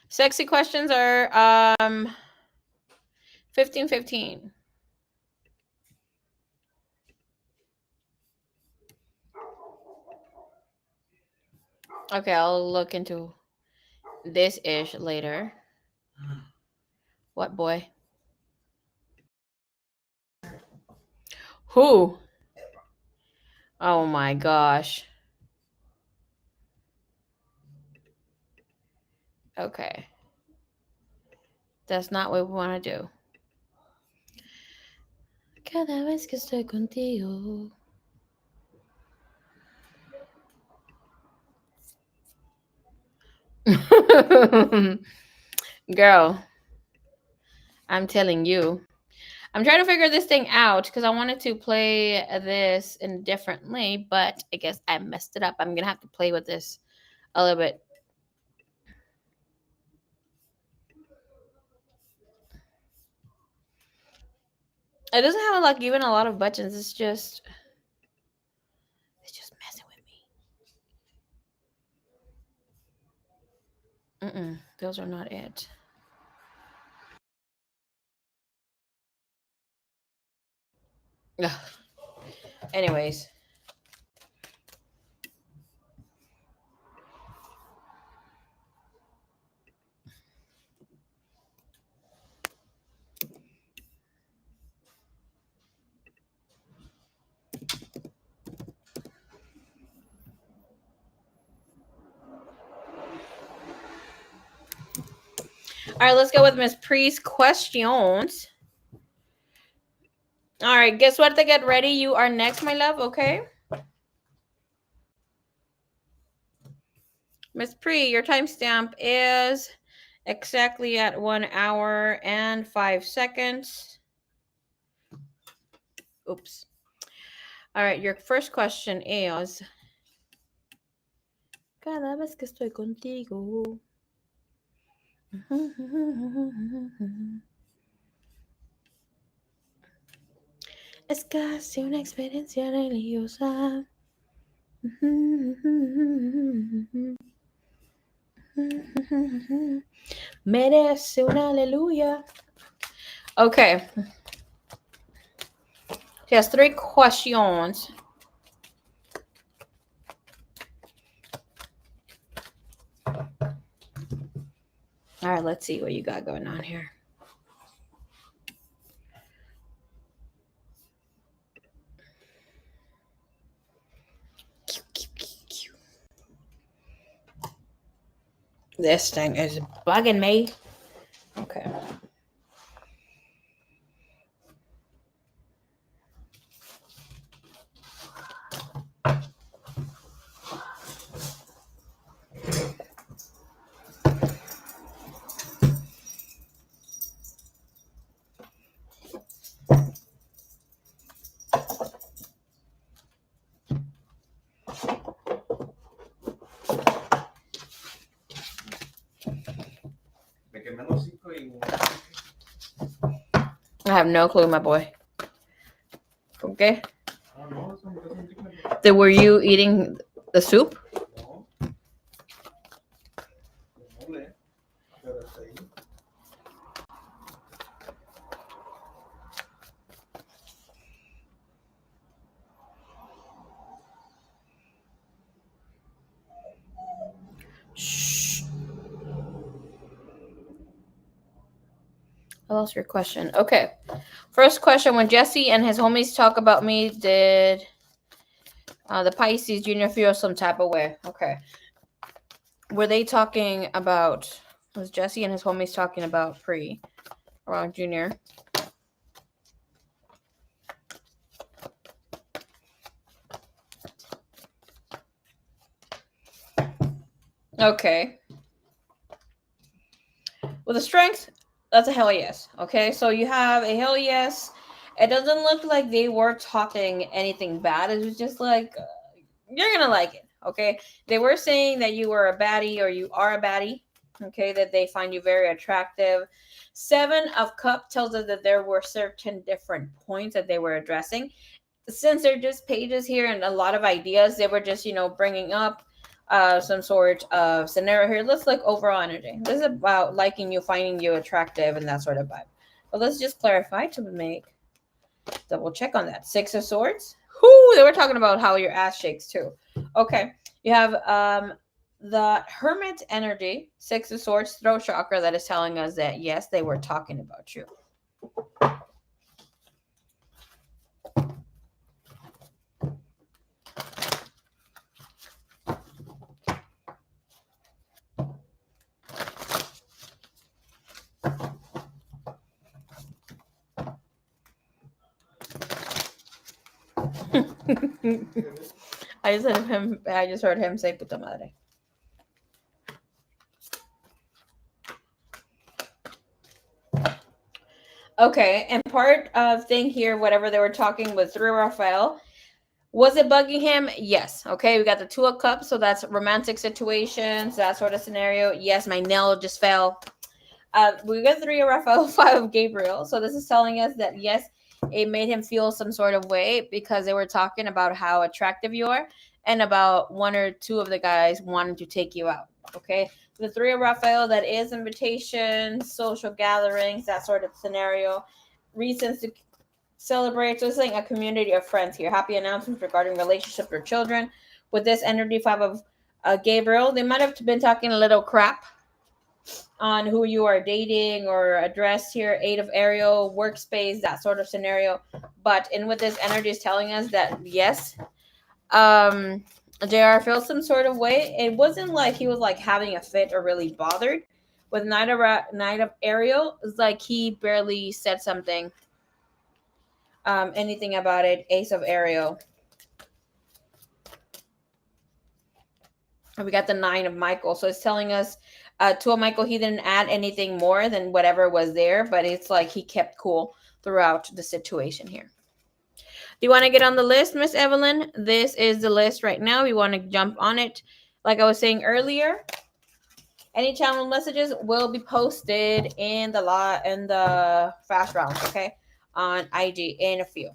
Sexy questions are 15-15. Okay, I'll look into this ish later. What boy? Who? Oh my gosh. Okay. That's not what we want to do. Cada vez que estoy contigo. Girl, I'm telling you. I'm trying to figure this thing out because I wanted to play this indifferently, but I guess I messed it up. I'm going to have to play with this a little bit. It doesn't have like even a lot of buttons. It's just messing with me. Those are not it. Ugh. Anyways. All right, let's go with Miss Pre's questions. All right, guess what? To get ready. You are next, my love. Okay. Miss Pre, your timestamp is exactly at 1 hour and 5 seconds. Oops. All right, your first question is: cada vez que estoy contigo. Es casi una experiencia religiosa. Merece un aleluya. Okay. She has 3 questions. All right, let's see what you got going on here. This thing is bugging me. Okay. I have no clue, my boy. Okay. Were you eating the soup? Shh. I lost your question. Okay. First question: when Jesse and his homies talk about me, did the Pisces Junior feel some type of way? Okay. Were they talking about? Was Jesse and his homies talking about Pre around Junior? Okay. With a strength, that's a hell yes. Okay, so you have a hell yes. It doesn't look like they were talking anything bad. It was just like, you're gonna like it. Okay, they were saying that you were a baddie or you are a baddie. Okay, that they find you very attractive. 7 of Cups tells us that there were certain different points that they were addressing. Since they're just pages here and a lot of ideas, they were just, bringing up some sort of scenario here. Let's look overall energy. This is about liking you, finding you attractive, and that sort of vibe. But let's just clarify to make double check on that. 6 of Swords. Whoo, they were talking about how your ass shakes too. Okay, you have the Hermit energy, Six of Swords, throat chakra, that is telling us that yes, they were talking about you. I just heard him say puta madre. Okay, and part of thing here, whatever they were talking was through Raphael. Was it bugging him? Yes. Okay, we got the Two of Cups, so that's romantic situations, that sort of scenario. Yes, my nail just fell. We got Three of Raphael, Five of Gabriel. So this is telling us that yes, it made him feel some sort of way because they were talking about how attractive you are and about one or two of the guys wanting to take you out. Okay, the Three of Raphael, that is invitations, social gatherings, that sort of scenario, reasons to celebrate. So it's like a community of friends here. Happy announcements regarding relationships or children. With this energy, Five of Gabriel, they might have been talking a little crap on who you are dating or address here. Eight of Ariel, workspace, that sort of scenario. But in with this energy is telling us that yes, JR feels some sort of way. It wasn't like he was like having a fit or really bothered. With Knight of Ariel, it's like he barely said something, anything about it. Ace of Ariel. And we got the Nine of Michael. So it's telling us to a Michael, he didn't add anything more than whatever was there, but it's like he kept cool throughout the situation here. Do you want to get on the list, Miss Evelyn? This is the list right now. We want to jump on it. Like I was saying earlier, any channel messages will be posted in the fast rounds, okay, on IG in a few.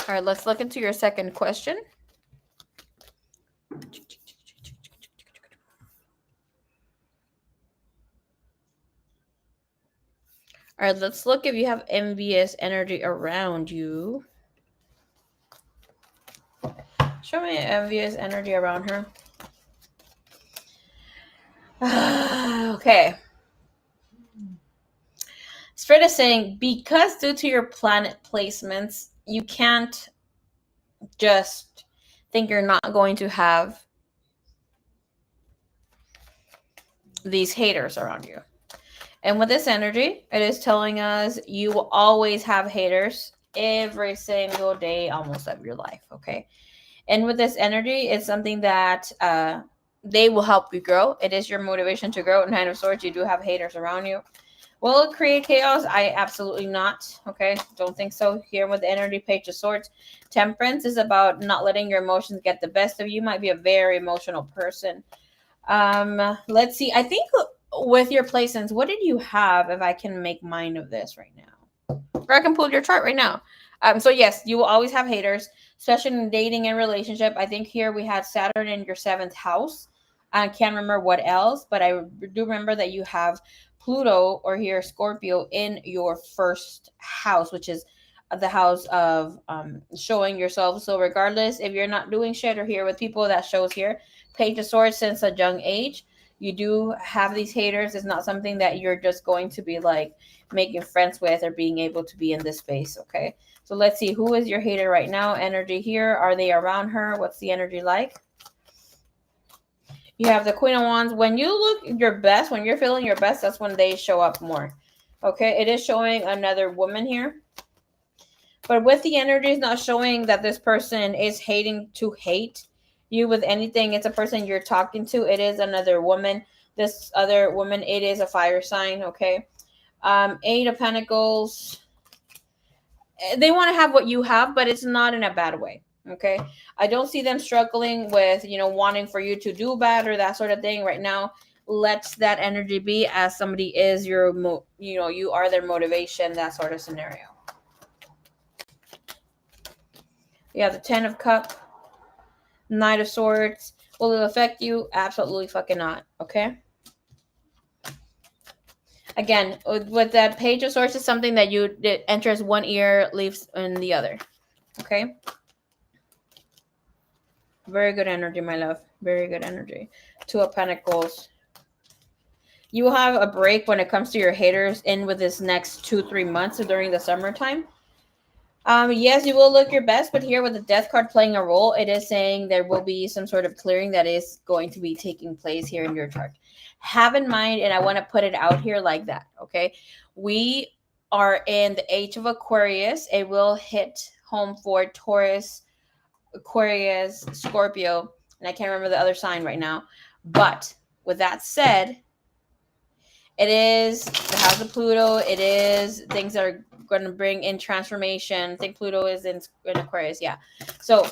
All right, let's look into your second question. All right, let's look if you have envious energy around you. Show me envious energy around her. Okay. Spirit is saying, because due to your planet placements, you can't just think you're not going to have these haters around you. And with this energy, it is telling us you will always have haters every single day almost of your life, okay? And with this energy, it's something that they will help you grow. It is your motivation to grow. Nine of Swords, you do have haters around you. Will it create chaos? I absolutely not. Okay, don't think so. Here with the energy, Page of Swords. Temperance is about not letting your emotions get the best of you. Might be a very emotional person. Let's see. I think with your placements, what did you have? If I can make mind of this right now, or I can pull your chart right now. So yes, you will always have haters, especially in dating and relationship. I think here we had Saturn in your seventh house. I can't remember what else, but I do remember that you have Pluto or here Scorpio in your first house, which is the house of showing yourself. So regardless if you're not doing shit or here with people, that shows here. Page of Swords, since a young age, you do have these haters. It's not something that you're just going to be like making friends with or being able to be in this space. Okay, so let's see, who is your hater right now? Energy here. Are they around her? What's the energy like? You have the Queen of Wands. When you look your best, when you're feeling your best, that's when they show up more. Okay, it is showing another woman here. But with the energy, it's not showing that this person is hating to hate you with anything. It's a person you're talking to. It is another woman. This other woman, it is a fire sign, okay? Eight of Pentacles. They want to have what you have, but it's not in a bad way, okay? I don't see them struggling with, wanting for you to do bad or that sort of thing right now. let that energy be, as somebody is your you are their motivation, that sort of scenario. You have the 10 of Cups, Knight of Swords. Will it affect you? Absolutely fucking not. Okay. Again, with that Page of Swords is something that it enters one ear, leaves in the other. Okay. Very good energy, my love. Very good energy. 2 of Pentacles. You will have a break when it comes to your haters in with this next 2-3 months, so during the summertime. Yes, you will look your best, but here with the Death card playing a role, it is saying there will be some sort of clearing that is going to be taking place here in your chart. Have in mind, and I want to put it out here like that, okay? We are in the age of Aquarius. It will hit home for Taurus, Aquarius, Scorpio, and I can't remember the other sign right now. But with that said, it is the house of Pluto. It is things that are going to bring in transformation. I think Pluto is in Aquarius. Yeah. So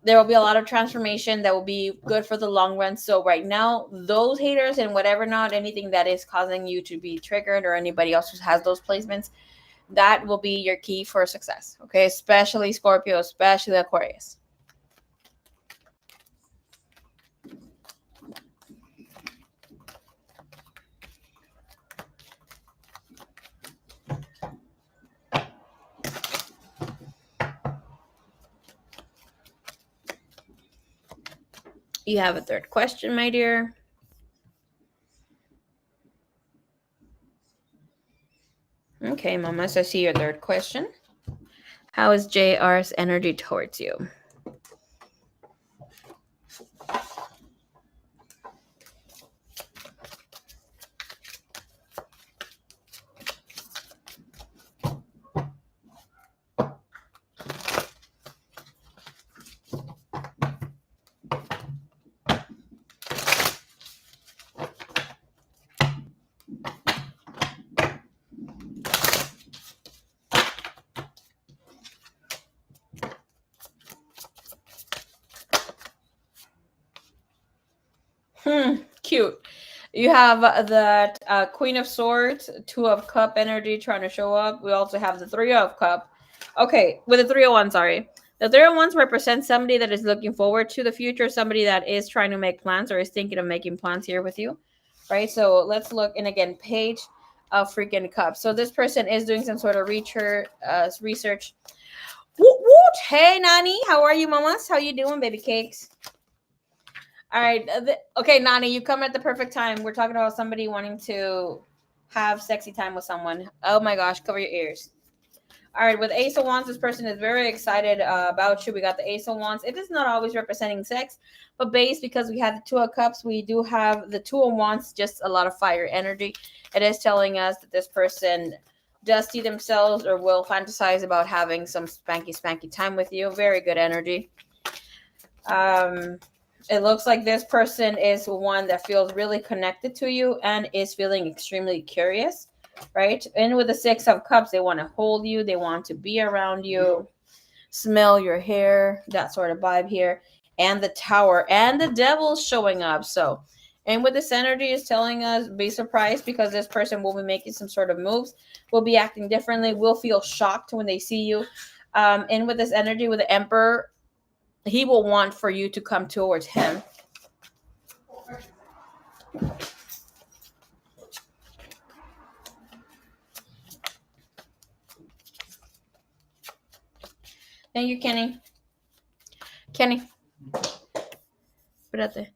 there will be a lot of transformation that will be good for the long run. So right now, those haters and whatever, not anything that is causing you to be triggered or anybody else who has those placements, that will be your key for success. Okay. Especially Scorpio, especially Aquarius. You have a third question, my dear. Okay, Mama, so I see your third question. How is JR's energy towards you? Cute. You have that Queen of Swords, 2 of Cup energy trying to show up. We also have the 3 of Cup. Okay, with the 3 of Wands, sorry. The 3 of Wands represents somebody that is looking forward to the future, somebody that is trying to make plans or is thinking of making plans here with you, right? So let's look, and again, Page of freaking Cups. So this person is doing some sort of research. Woot woot! Hey, Nani, how are you, mamas? How you doing, baby cakes? All right. Okay, Nani, you come at the perfect time. We're talking about somebody wanting to have sexy time with someone. Oh my gosh, cover your ears. All right, with Ace of Wands, this person is very excited about you. We got the Ace of Wands. It is not always representing sex, but based because we have the 2 of Cups, we do have the 2 of Wands, just a lot of fire energy. It is telling us that this person does see themselves or will fantasize about having some spanky time with you. Very good energy. It looks like this person is one that feels really connected to you and is feeling extremely curious, right? And with the 6 of Cups, they want to hold you. They want to be around you, smell your hair, that sort of vibe here. And the Tower and the Devil showing up. So, and with this energy is telling us, be surprised because this person will be making some sort of moves, will be acting differently, will feel shocked when they see you. And with this energy, with the Emperor, he will want for you to come towards him. Thank you, Kenny. Kenny. Espérate.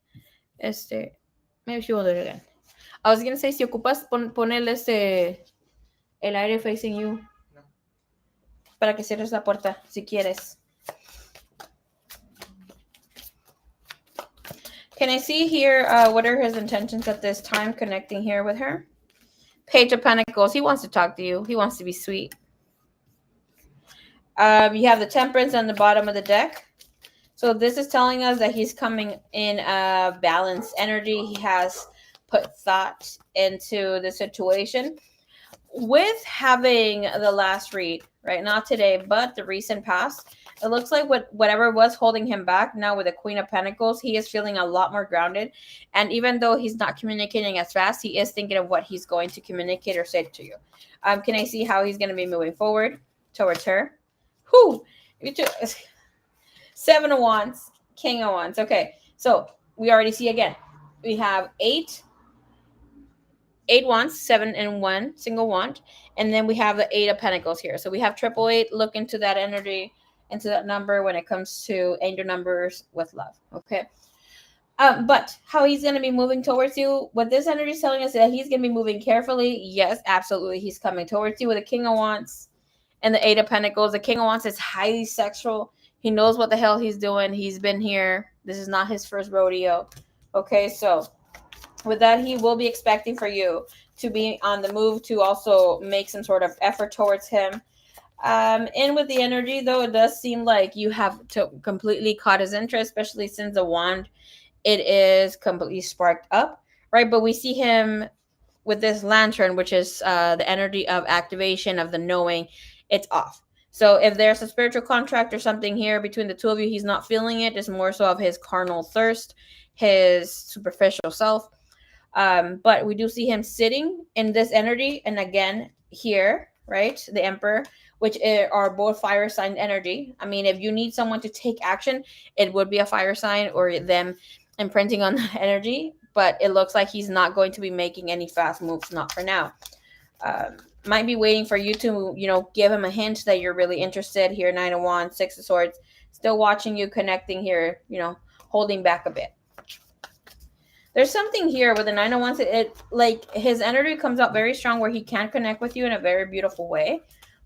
Maybe she will do it again. I was gonna say, si ocupas ponerle el aire facing you. No. Para que cierres la puerta, si quieres. Can I see here what are his intentions at this time connecting here with her? Page of Pentacles. He wants to talk to you. He wants to be sweet. You have the Temperance on the bottom of the deck. So this is telling us that he's coming in a balanced energy. He has put thought into the situation. With having the last read, right? Not today, but the recent past. It looks like whatever was holding him back now with the Queen of Pentacles, he is feeling a lot more grounded. And even though he's not communicating as fast, he is thinking of what he's going to communicate or say to you. Can I see how he's going to be moving forward towards her? Whew! You took 7 of Wands, King of Wands. Okay, so we already see again. We have eight wands, 7 and 1 single wand, and then we have the 8 of Pentacles here. So we have triple eight. Look into that energy, into that number when it comes to angel numbers with love. Okay. But how he's going to be moving towards you, what this energy is telling us is that he's going to be moving carefully. Yes, absolutely. He's coming towards you with a King of Wands and the 8 of Pentacles. The King of Wands is highly sexual. He knows what the hell he's doing. He's been here. This is not his first rodeo. Okay, so with that, he will be expecting for you to be on the move to also make some sort of effort towards him. And with the energy, though, it does seem like you have to completely caught his interest, especially since the wand, it is completely sparked up, right? But we see him with this lantern, which is the energy of activation of the knowing, it's off. So if there's a spiritual contract or something here between the two of you, he's not feeling it. It's more so of his carnal thirst, his superficial self. But we do see him sitting in this energy, and again here, right, the Emperor, which are both fire sign energy. I mean, if you need someone to take action, it would be a fire sign or them imprinting on that energy. But it looks like he's not going to be making any fast moves, not for now. Might be waiting for you to, give him a hint that you're really interested here. 9 of Wands, 6 of Swords, still watching you, connecting here, holding back a bit. There's something here with the 9 of Wands. It like his energy comes out very strong where he can connect with you in a very beautiful way.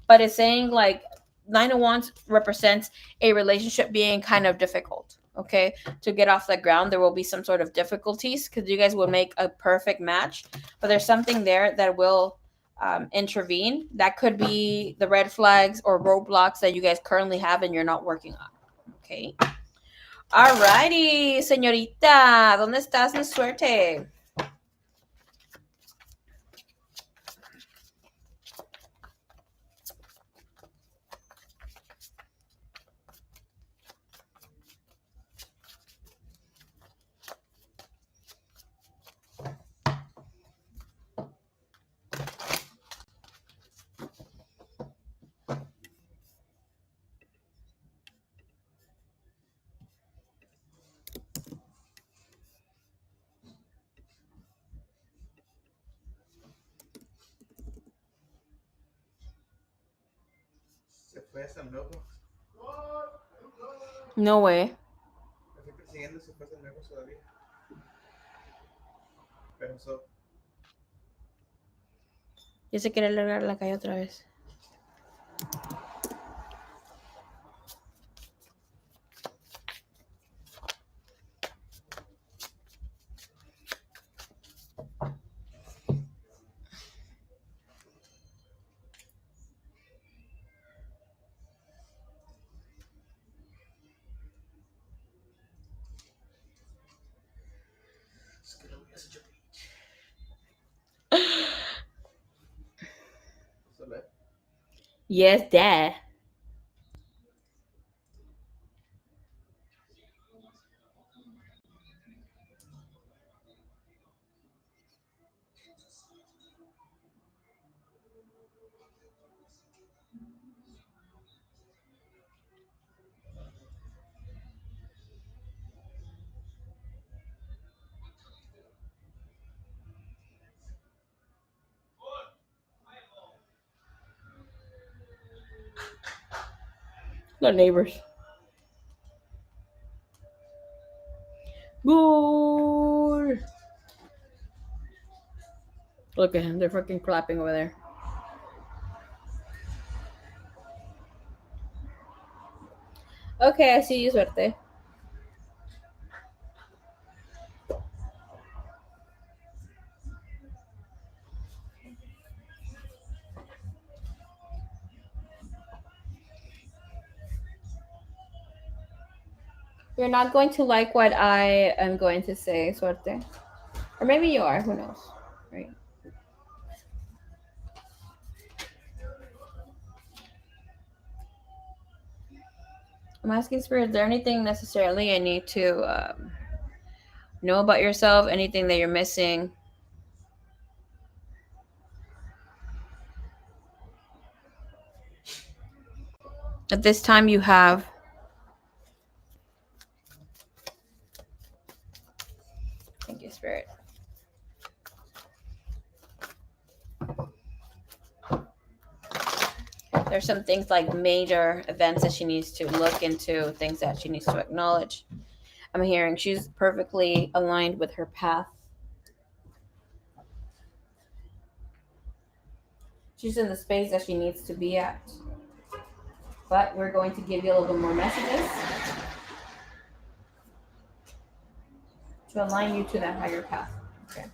But it's saying like 9 of Wands represents a relationship being kind of difficult. Okay, to get off the ground, there will be some sort of difficulties because you guys will make a perfect match. But there's something there that will intervene. That could be the red flags or roadblocks that you guys currently have and you're not working on. Okay. Alrighty, señorita, ¿dónde estás, mi suerte? Se fue hasta luego. No way. Me fui persiguiendo, se fue hasta luego todavía. Pero eso. Ya se quiere largar la calle otra vez. Es que lo voy a hacer. ¿Soler? Yes, dad. Los neighbors. Good. Look at him. They're fucking clapping over there. Okay, I see you, suerte. You're not going to like what I am going to say, suerte. Or maybe you are. Who knows? Right? I'm asking Spirit, is there anything necessarily I need to know about yourself? Anything that you're missing? At this time, you have. Thank you, Spirit. There's some things like major events that she needs to look into, things that she needs to acknowledge. I'm hearing she's perfectly aligned with her path. She's in the space that she needs to be at. But we're going to give you a little bit more messages to align you to that higher path. Okay.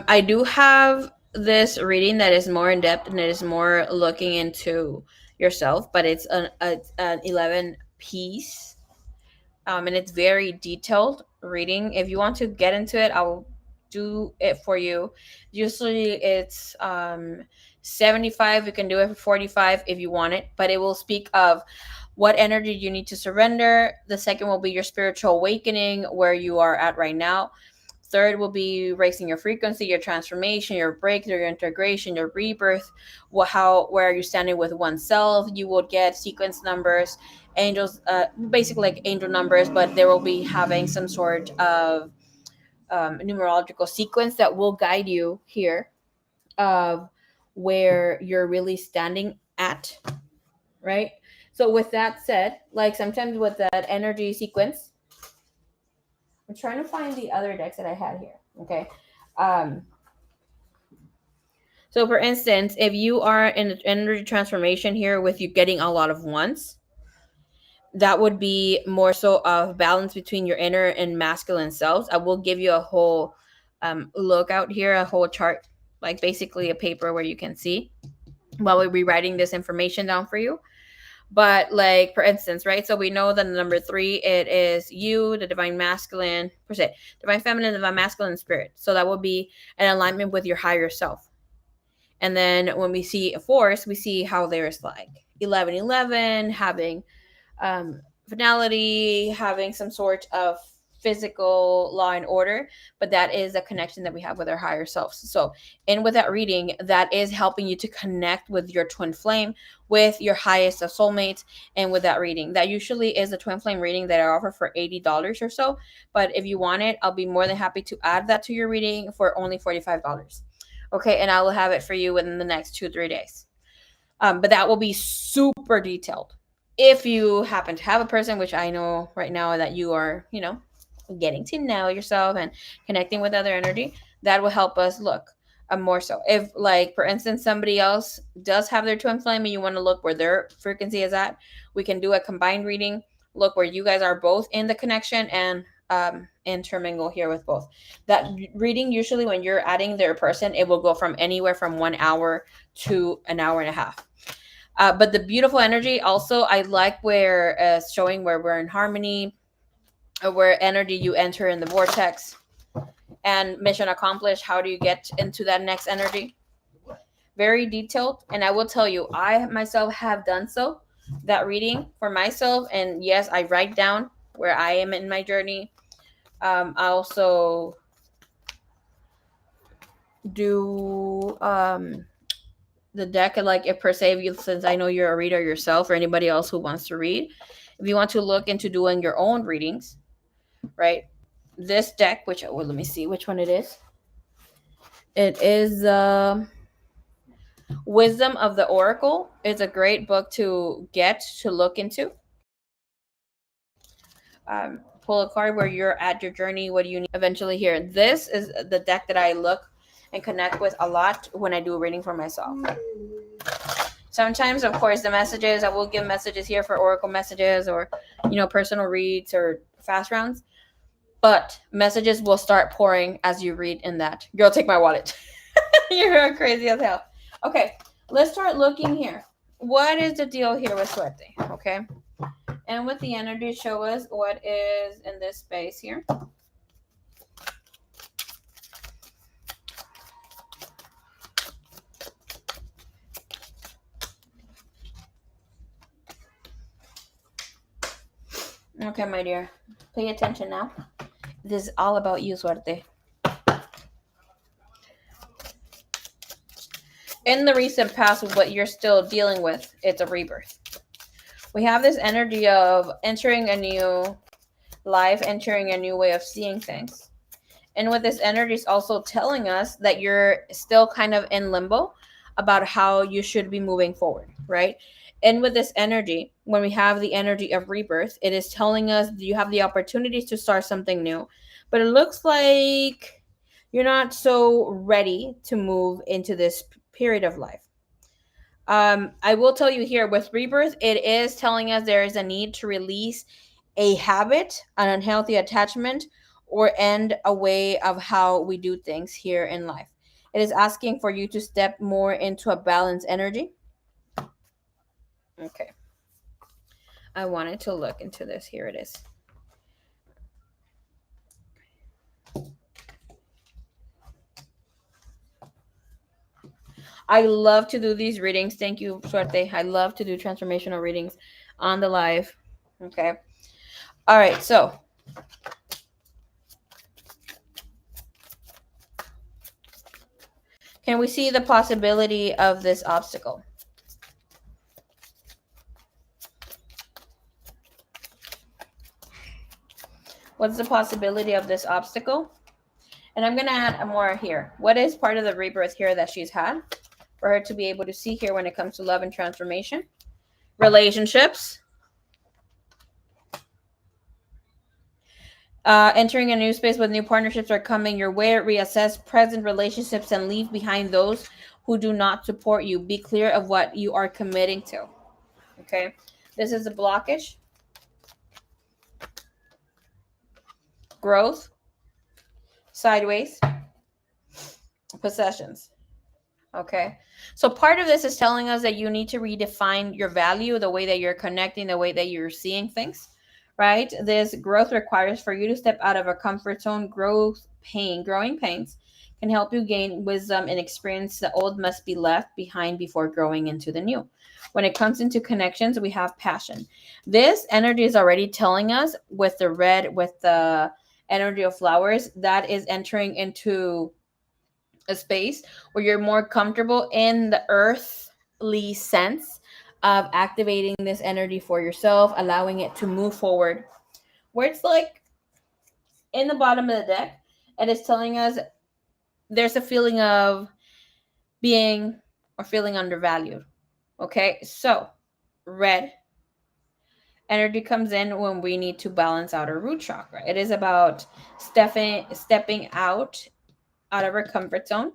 I do have this reading that is more in depth and it is more looking into yourself, but it's an 11 piece, and it's very detailed reading. If you want to get into it, I'll do it for you. Usually it's 75. You can do it for 45 if you want it, but it will speak of what energy you need to surrender. The second will be your spiritual awakening, where you are at right now. Third will be raising your frequency, your transformation, your breakthrough, your integration, your rebirth. Where are you standing with oneself? You will get sequence numbers, angels, basically like angel numbers, but they will be having some sort of numerological sequence that will guide you here of where you're really standing at, right? So with that said, like sometimes with that energy sequence, I'm trying to find the other decks that I had here. Okay. Um, so for instance, if you are in an energy transformation here with you getting a lot of ones, that would be more so of balance between your inner and masculine selves. I will give you a whole look out here, a whole chart, like basically a paper where you can see while we'll be writing this information down for you. But like for instance, right? So we know that the number 3, it is you, the divine masculine, per se, divine feminine, divine masculine spirit. So that will be an alignment with your higher self. And then when we see a force, we see how there's like 1111 having finality, having some sort of physical law and order, but that is a connection that we have with our higher selves. So in with that reading, that is helping you to connect with your twin flame, with your highest of soulmates. And with that reading, that usually is a twin flame reading that I offer for $80 or so, but if you want it, I'll be more than happy to add that to your reading for only $45. Okay, and I will have it for you within the next 2-3 days. But that will be super detailed. If you happen to have a person, which I know right now that you are, getting to know yourself and connecting with other energy, that will help us look more so. If, like, for instance, somebody else does have their twin flame and you want to look where their frequency is at, we can do a combined reading, look where you guys are both in the connection and intermingle here with both. That reading, usually when you're adding their person, it will go from anywhere from 1 hour to an hour and a half. But the beautiful energy also, I like where showing where we're in harmony, where energy you enter in the vortex, and mission accomplished. How do you get into that next energy? Very detailed. And I will tell you, I myself have done so, that reading for myself. And yes, I write down where I am in my journey. I also do the deck, like if per se, if you, since I know you're a reader yourself, or anybody else who wants to read, if you want to look into doing your own readings, right? This deck, which, well, let me see which one it is. It is Wisdom of the Oracle. It's a great book to get to look into. Pull a card where you're at your journey. What do you need eventually here? This is the deck that I look and connect with a lot when I do a reading for myself. Sometimes, of course, the messages, I will give messages here for oracle messages or, personal reads or fast rounds. But messages will start pouring as you read in that. Girl, take my wallet. You're crazy as hell. Okay, let's start looking here. What is the deal here with suerte? Okay. And with the energy, show us what is in this space here. Okay, my dear. Pay attention now. This is all about you, suerte. In the recent past, what you're still dealing with, it's a rebirth. We have this energy of entering a new life, entering a new way of seeing things. And with this energy, it's also telling us that you're still kind of in limbo about how you should be moving forward, right? And with this energy, when we have the energy of rebirth, it is telling us you have the opportunities to start something new. But it looks like you're not so ready to move into this period of life. I will tell you here with rebirth, it is telling us there is a need to release a habit, an unhealthy attachment, or end a way of how we do things here in life. It is asking for you to step more into a balanced energy. Okay. I wanted to look into this. Here it is. I love to do these readings. Thank you, Suerte. I love to do transformational readings on the live. Okay. All right. So, can we see the possibility of this obstacle? What's the possibility of this obstacle? And I'm going to add more here. What is part of the rebirth here that she's had for her to be able to see here when it comes to love and transformation? Relationships. Entering a new space with new partnerships are coming your way. Reassess present relationships and leave behind those who do not support you. Be clear of what you are committing to. Okay. This is a blockage. Growth. Sideways. Possessions. Okay. So part of this is telling us that you need to redefine your value, the way that you're connecting, the way that you're seeing things, right? This growth requires for you to step out of a comfort zone. Growing pains can help you gain wisdom and experience. The old must be left behind before growing into the new. When it comes into connections, we have passion. This energy is already telling us with the red, with the energy of flowers, that is entering into a space where you're more comfortable in the earthly sense of activating this energy for yourself, allowing it to move forward. Where it's like in the bottom of the deck, and it's telling us there's a feeling of being or feeling undervalued. Okay, so red energy comes in when we need to balance out our root chakra. It is about stepping out of our comfort zone.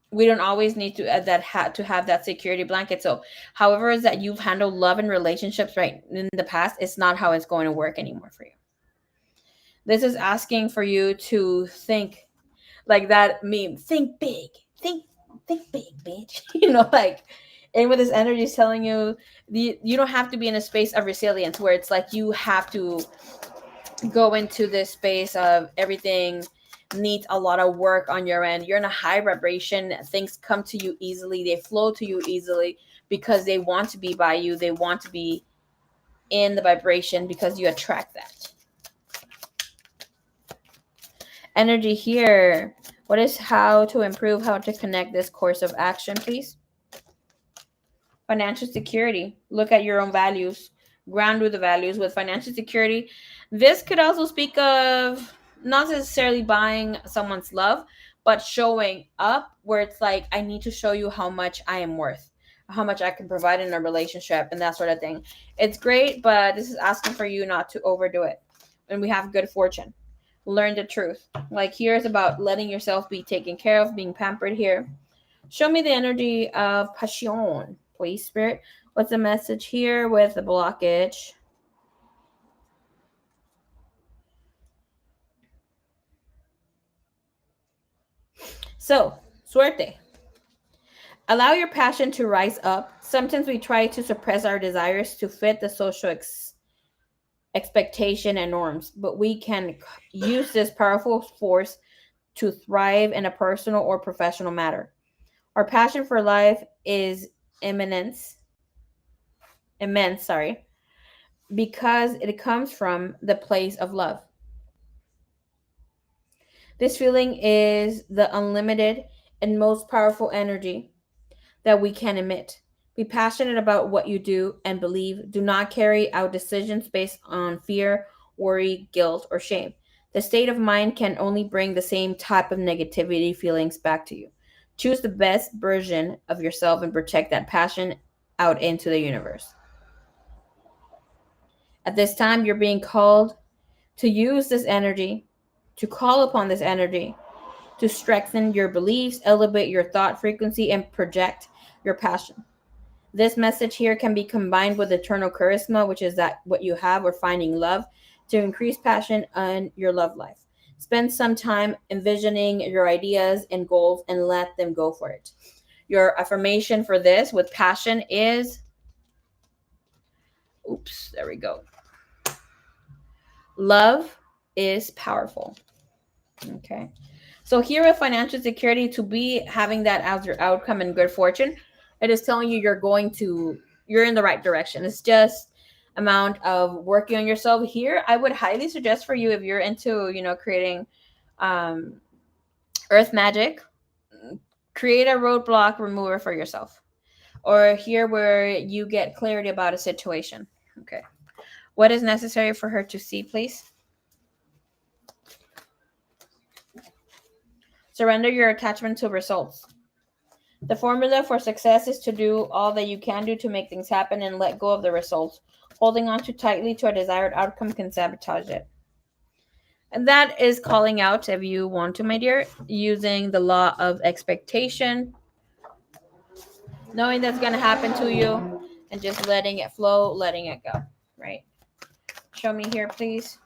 We don't always need to to have that security blanket. So however is that you've handled love and relationships right in the past, it's not how it's going to work anymore for you. This is asking for you to think like that meme, think big, think big, bitch. Like, and with this energy is telling you you don't have to be in a space of resilience where it's like you have to go into this space of everything needs a lot of work on your end. You're in a high vibration. Things come to you easily. They flow to you easily because they want to be by you. They want to be in the vibration because you attract that. Energy here. What is how to improve, how to connect this course of action, please? Financial security. Look at your own values. Ground with the values with financial security. This could also speak of not necessarily buying someone's love, but showing up where it's like, I need to show you how much I am worth, how much I can provide in a relationship, and that sort of thing. It's great, but this is asking for you not to overdo it. And we have good fortune. Learn the truth. Like here is about letting yourself be taken care of, being pampered here. Show me the energy of passion, please, Spirit. What's the message here with the blockage? So, suerte. Allow your passion to rise up. Sometimes we try to suppress our desires to fit the social expectation and norms, but we can use this powerful force to thrive in a personal or professional matter. Our passion for life is immense, sorry, because it comes from the place of love. This feeling is the unlimited and most powerful energy that we can emit. Be passionate about what you do and believe. Do not carry out decisions based on fear, worry, guilt, or shame. The state of mind can only bring the same type of negativity feelings back to you. Choose the best version of yourself and project that passion out into the universe. At this time, you're being called to use this energy, to call upon this energy, to strengthen your beliefs, elevate your thought frequency, and project your passion. This message here can be combined with eternal charisma, which is that what you have, or finding love, to increase passion in your love life. Spend some time envisioning your ideas and goals and let them go for it. Your affirmation for this with passion is, oops, there we go. Love is powerful. Okay. So here with financial security, to be having that as your outcome and good fortune, it is telling you you're in the right direction. It's just amount of working on yourself here. I would highly suggest for you, if you're into, creating um earth magic, create a roadblock remover for yourself. Or here where you get clarity about a situation. Okay. What is necessary for her to see, please? Surrender your attachment to results. The formula for success is to do all that you can do to make things happen and let go of the results. Holding on too tightly to a desired outcome can sabotage it. And that is calling out, if you want to, my dear, using the law of expectation, knowing that's going to happen to you, and just letting it flow, letting it go, right? Show me here, please.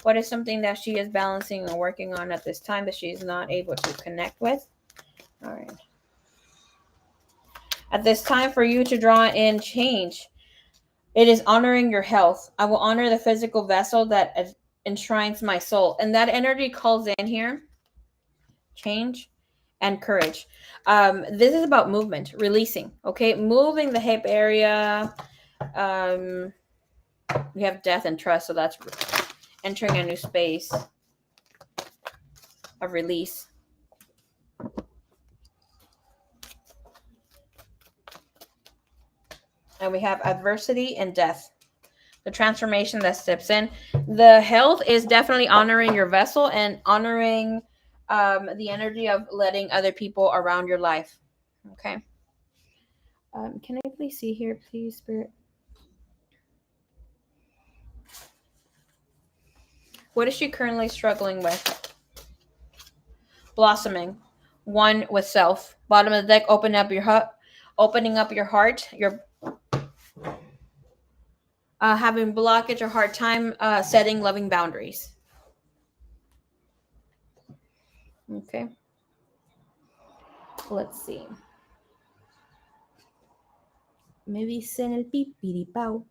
What is something that she is balancing or working on at this time that she is not able to connect with? All right. At this time, for you to draw in change, it is honoring your health. I will honor the physical vessel that enshrines my soul. And that energy calls in here change and courage. This is about movement, releasing, okay? Moving the hip area. Um, we have death and trust, so that's entering a new space of release. And we have adversity and death, the transformation that steps in. The health is definitely honoring your vessel and honoring the energy of letting other people around your life. Okay. Can I please see here, please, Spirit? What is she currently struggling with? Blossoming. One with self. Bottom of the deck, opening up your heart. You're having blockage or hard time setting loving boundaries. Okay. Let's see. Me dicen el pipiripao.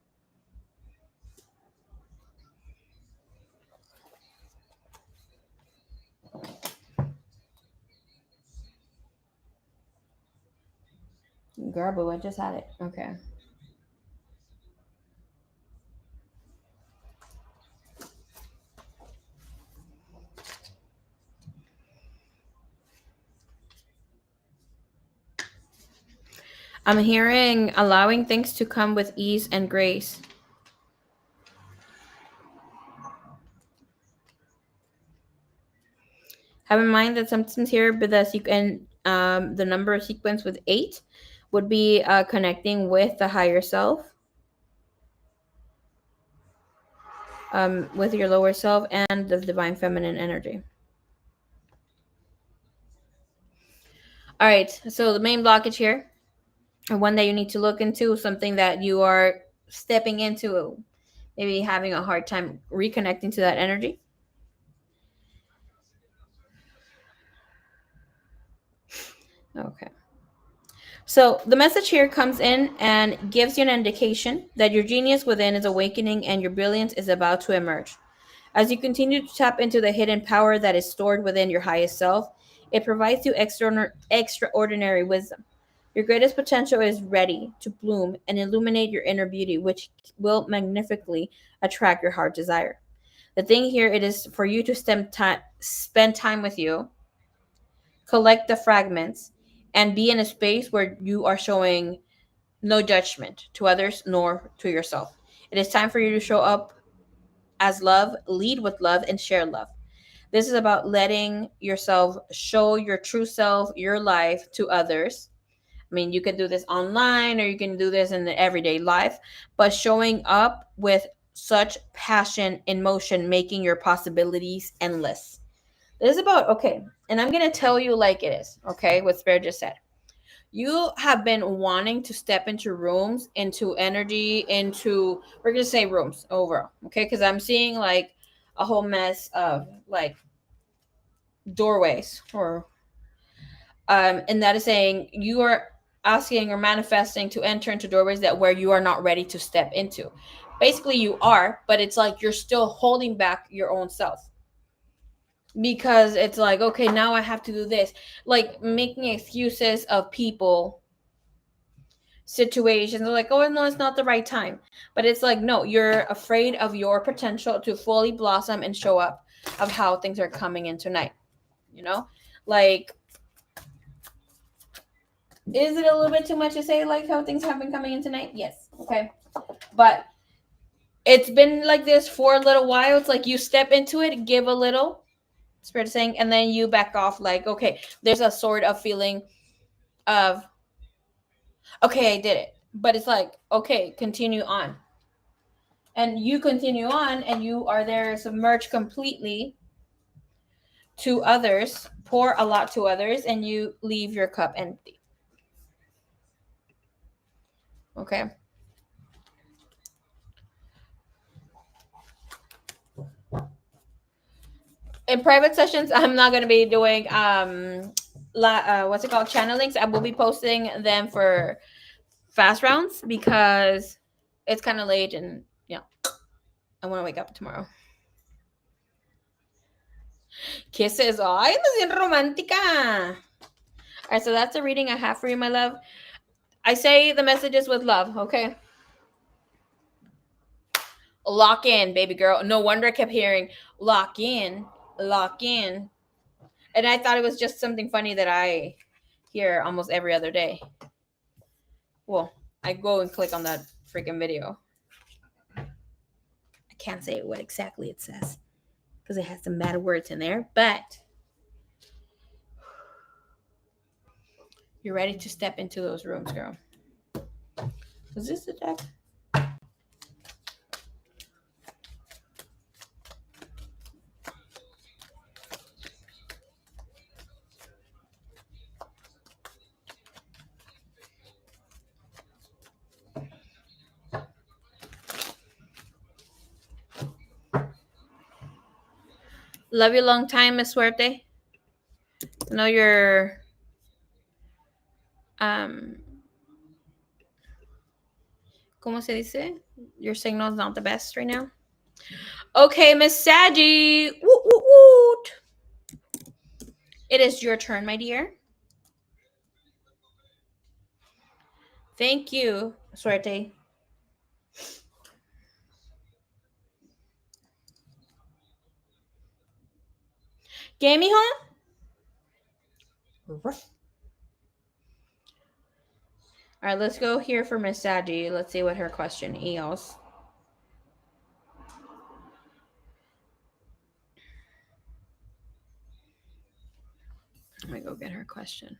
Garbo, I just had it. Okay. I'm hearing allowing things to come with ease and grace. Have in mind that sometimes here, but the number sequence with 8 would be connecting with the higher self, with your lower self, and the divine feminine energy. All right. So the main blockage here, or one that you need to look into, something that you are stepping into, maybe having a hard time reconnecting to that energy. Okay. So the message here comes in and gives you an indication that your genius within is awakening and your brilliance is about to emerge. As you continue to tap into the hidden power that is stored within your highest self, it provides you extraordinary wisdom. Your greatest potential is ready to bloom and illuminate your inner beauty, which will magnificently attract your heart desire. The thing here, it is for you to spend time with you, collect the fragments, and be in a space where you are showing no judgment to others nor to yourself. It is time for you to show up as love, lead with love, and share love. This is about letting yourself show your true self, your life to others. I mean, you can do this online or you can do this in the everyday life, but showing up with such passion, emotion, making your possibilities endless. This is about, okay, and I'm going to tell you like it is, okay, what Spirit just said. You have been wanting to step into rooms, into energy, into, we're going to say rooms overall, okay, because I'm seeing like a whole mess of like doorways or and that is saying you are asking or manifesting to enter into doorways that where you are not ready to step into. Basically you are, but it's like you're still holding back your own self because it's like, okay, now I have to do this, like making excuses of people, situations, like, oh no, it's not the right time. But it's like, no, you're afraid of your potential to fully blossom and show up, of how things are coming in tonight, you know. Like, is it a little bit too much to say like how things have been coming in tonight? Yes. Okay. But it's been like this for a little while. It's like you step into it, give a little, Spirit saying, and then you back off. Like, okay, there's a sort of feeling of, okay, I did it. But it's like, okay, continue on. And you continue on and you are there submerged completely to others, pour a lot to others, and you leave your cup empty. Okay. In private sessions, I'm not going to be doing what's it called, channelings. I will be posting them for fast rounds because it's kind of late and I want to wake up tomorrow. Kisses. Ay, no bien romántica. All right, so that's the reading I have for you, my love. I say the messages with love, okay? Lock in, baby girl. No wonder I kept hearing lock in, lock in. And I thought it was just something funny that I hear almost every other day. Well, I go and click on that freaking video. I can't say what exactly it says because it has some bad words in there, but you're ready to step into those rooms, girl. Is this the deck? Love you long time, Miss Suerte. I know you're um ¿cómo se dice? Your signal's not the best right now. Okay, Miss Saggy. Woot, woot, woot. It is your turn, my dear. Thank you, Suerte. ¿Qué, mijo? All right, let's go here for Miss Saggy. Let's see what her question is. Let me go get her question.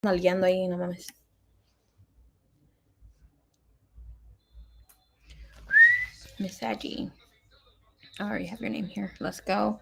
Nalgueando ahí, no mames. Misaji. I already have your name here. Let's go.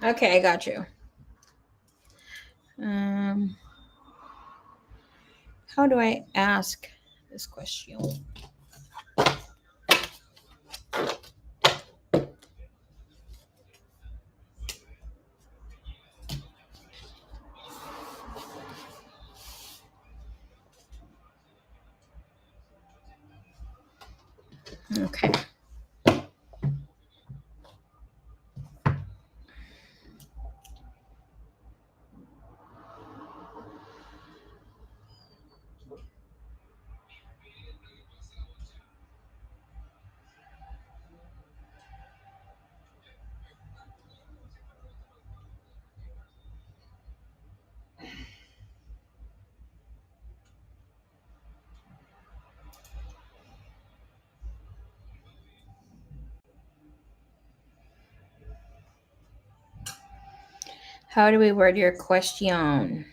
Okay, I got you. How do I ask this question? Okay. How do we word your question?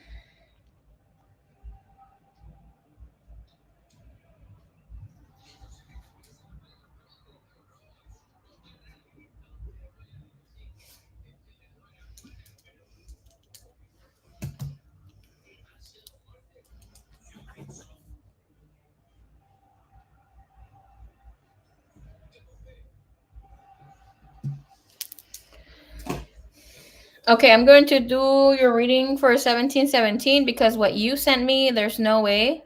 Okay, I'm going to do your reading for 1717 because what you sent me, there's no way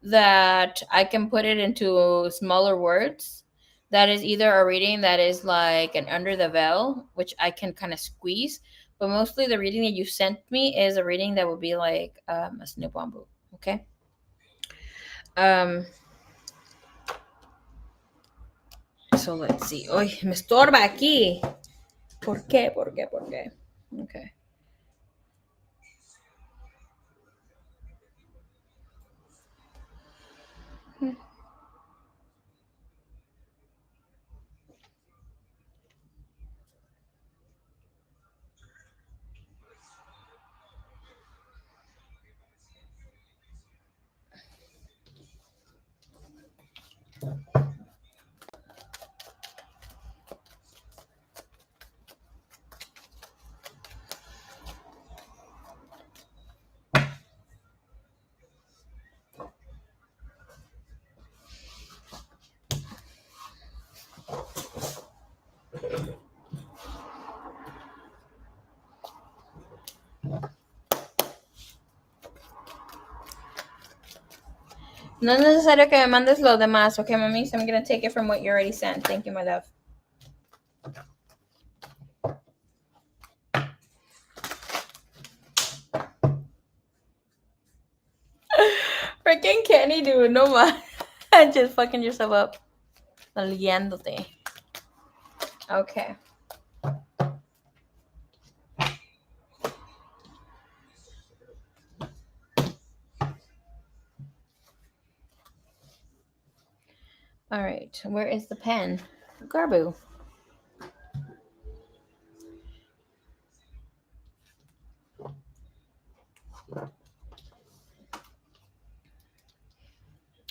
that I can put it into smaller words. That is either a reading that is like an under the veil, which I can kind of squeeze, but mostly the reading that you sent me is a reading that would be like a snoop bamboo. Okay. Um. So let's see. Uy, me estorba aquí. ¿Por qué? ¿Por qué? ¿Por qué? Okay. No es necesario que me mandes lo demás, okay, mami? So I'm going to take it from what you already sent. Thank you, my love. Freaking Kenny, dude. No más. Just fucking yourself up. Liándote. Okay. All right. Where is the pen? Garbu.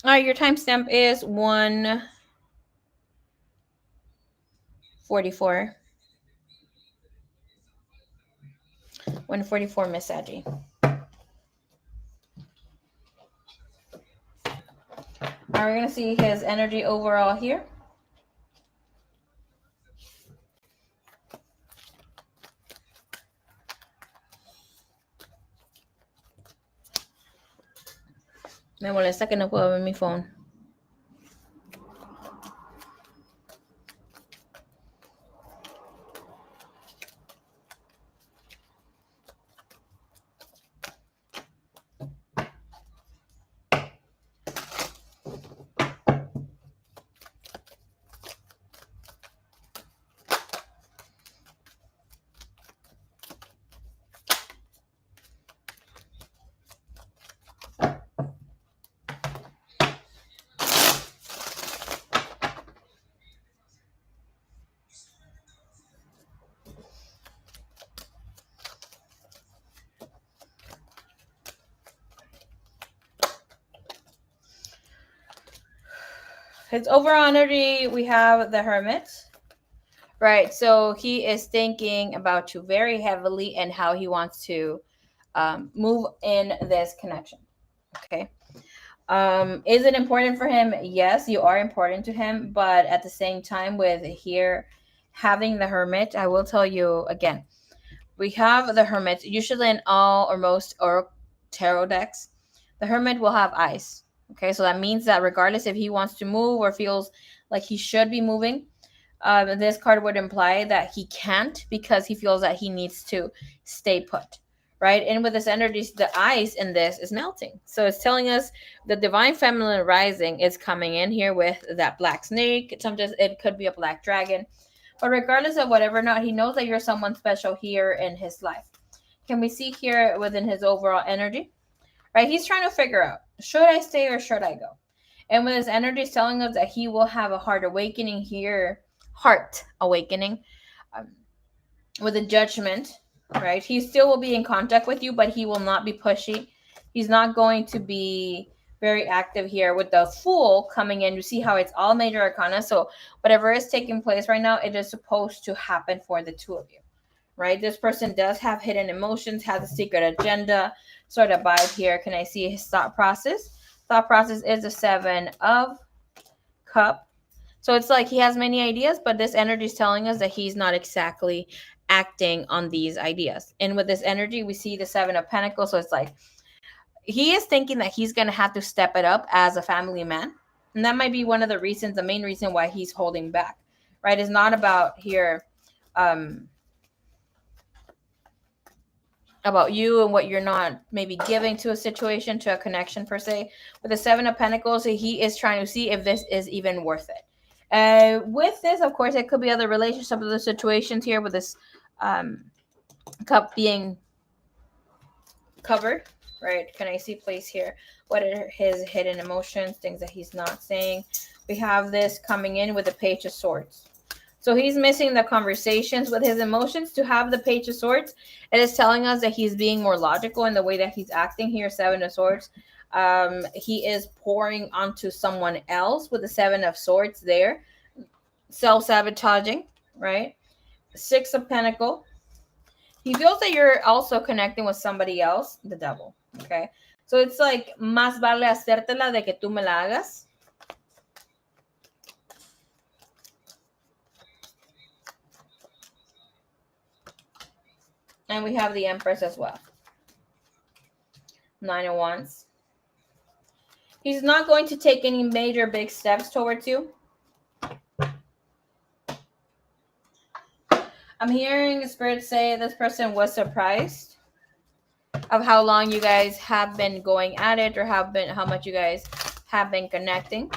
All right. Your timestamp is 1:44. 1:44, Miss Saji. All right, we're going to see his energy overall here. Me molesta que no puedo ver mi phone. His overall energy, we have the Hermit. Right. So he is thinking about you very heavily and how he wants to move in this connection. Okay. Is it important for him? Yes, you are important to him. But at the same time, with here having the Hermit, I will tell you again, we have the Hermit. Usually in all or most or tarot decks, the Hermit will have eyes. Okay. So that means that regardless if he wants to move or feels like he should be moving, this card would imply that he can't because he feels that he needs to stay put, right? And with this energy, the ice in this is melting. So it's telling us the divine feminine rising is coming in here with that black snake. Sometimes it could be a black dragon. But regardless of whatever or not, he knows that you're someone special here in his life. Can we see here within his overall energy? Right? He's trying to figure out, should I stay or should I go? And with his energy telling us that he will have a heart awakening here, um, with a judgment, right? He still will be in contact with you, but he will not be pushy. He's not going to be very active here with the Fool coming in. You see how it's all major arcana. So whatever is taking place right now, it is supposed to happen for the two of you, right? This person does have hidden emotions, has a secret agenda sort of vibe here. Can I see his thought process? Thought process is the Seven of Cup. So it's like he has many ideas, but this energy is telling us that he's not exactly acting on these ideas. And with this energy, we see the Seven of Pentacles. So it's like he is thinking that he's going to have to step it up as a family man. And that might be one of the reasons, the main reason why he's holding back, right? It's not about here, about you and what you're not maybe giving to a situation, to a connection per se. With the Seven of Pentacles, he is trying to see if this is even worth it. With this, of course, it could be other relationships, other situations here with this cup being covered, right? Can I see place here? What are his hidden emotions, things that he's not saying? We have this coming in with the Page of Swords. So he's missing the conversations with his emotions to have the Page of Swords. It is telling us that he's being more logical in the way that he's acting here. Seven of Swords. He is pouring onto someone else with the Seven of Swords there. Self-sabotaging, right? Six of Pentacle. He feels that you're also connecting with somebody else, the Devil. Okay. So it's like, más vale hacértela de que tú me la hagas. And we have the Empress as well. Nine of Wands. He's not going to take any major big steps towards you. I'm hearing Spirit say this person was surprised of how long you guys have been going at it, or how much you guys have been connecting.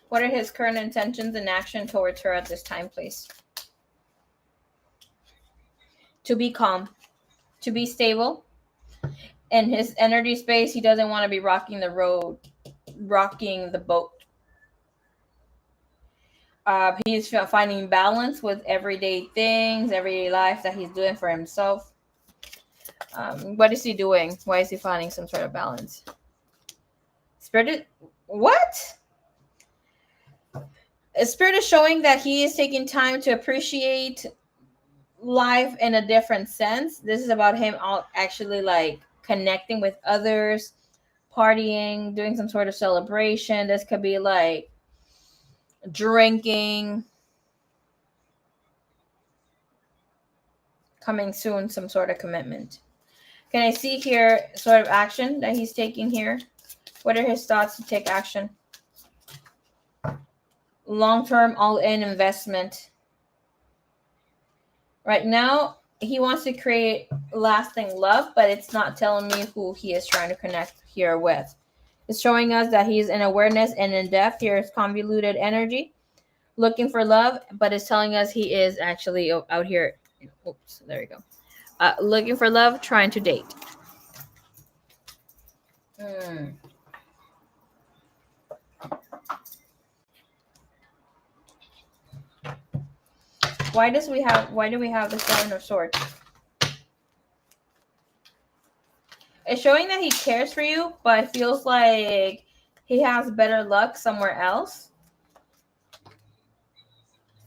What are his current intentions and action towards her at this time, please? To be calm, to be stable. In his energy space, he doesn't want to be rocking the boat. He's finding balance with everyday things, everyday life that he's doing for himself. What is he doing? Why is he finding some sort of balance? Spirit, what? Spirit is showing that he is taking time to appreciate life in a different sense. This is about him actually like connecting with others, partying, doing some sort of celebration. This could be like drinking, coming soon, some sort of commitment. Can I see here sort of action that he's taking here? What are his thoughts to take action? Long-term all-in investment. Right now, he wants to create lasting love, but it's not telling me who he is trying to connect here with. It's showing us that he's in awareness and in depth. Here is convoluted energy, looking for love, but it's telling us he is actually out here. Oops, there you go. Looking for love, trying to date. Why do we have the Seven of Swords? It's showing that he cares for you, but it feels like he has better luck somewhere else.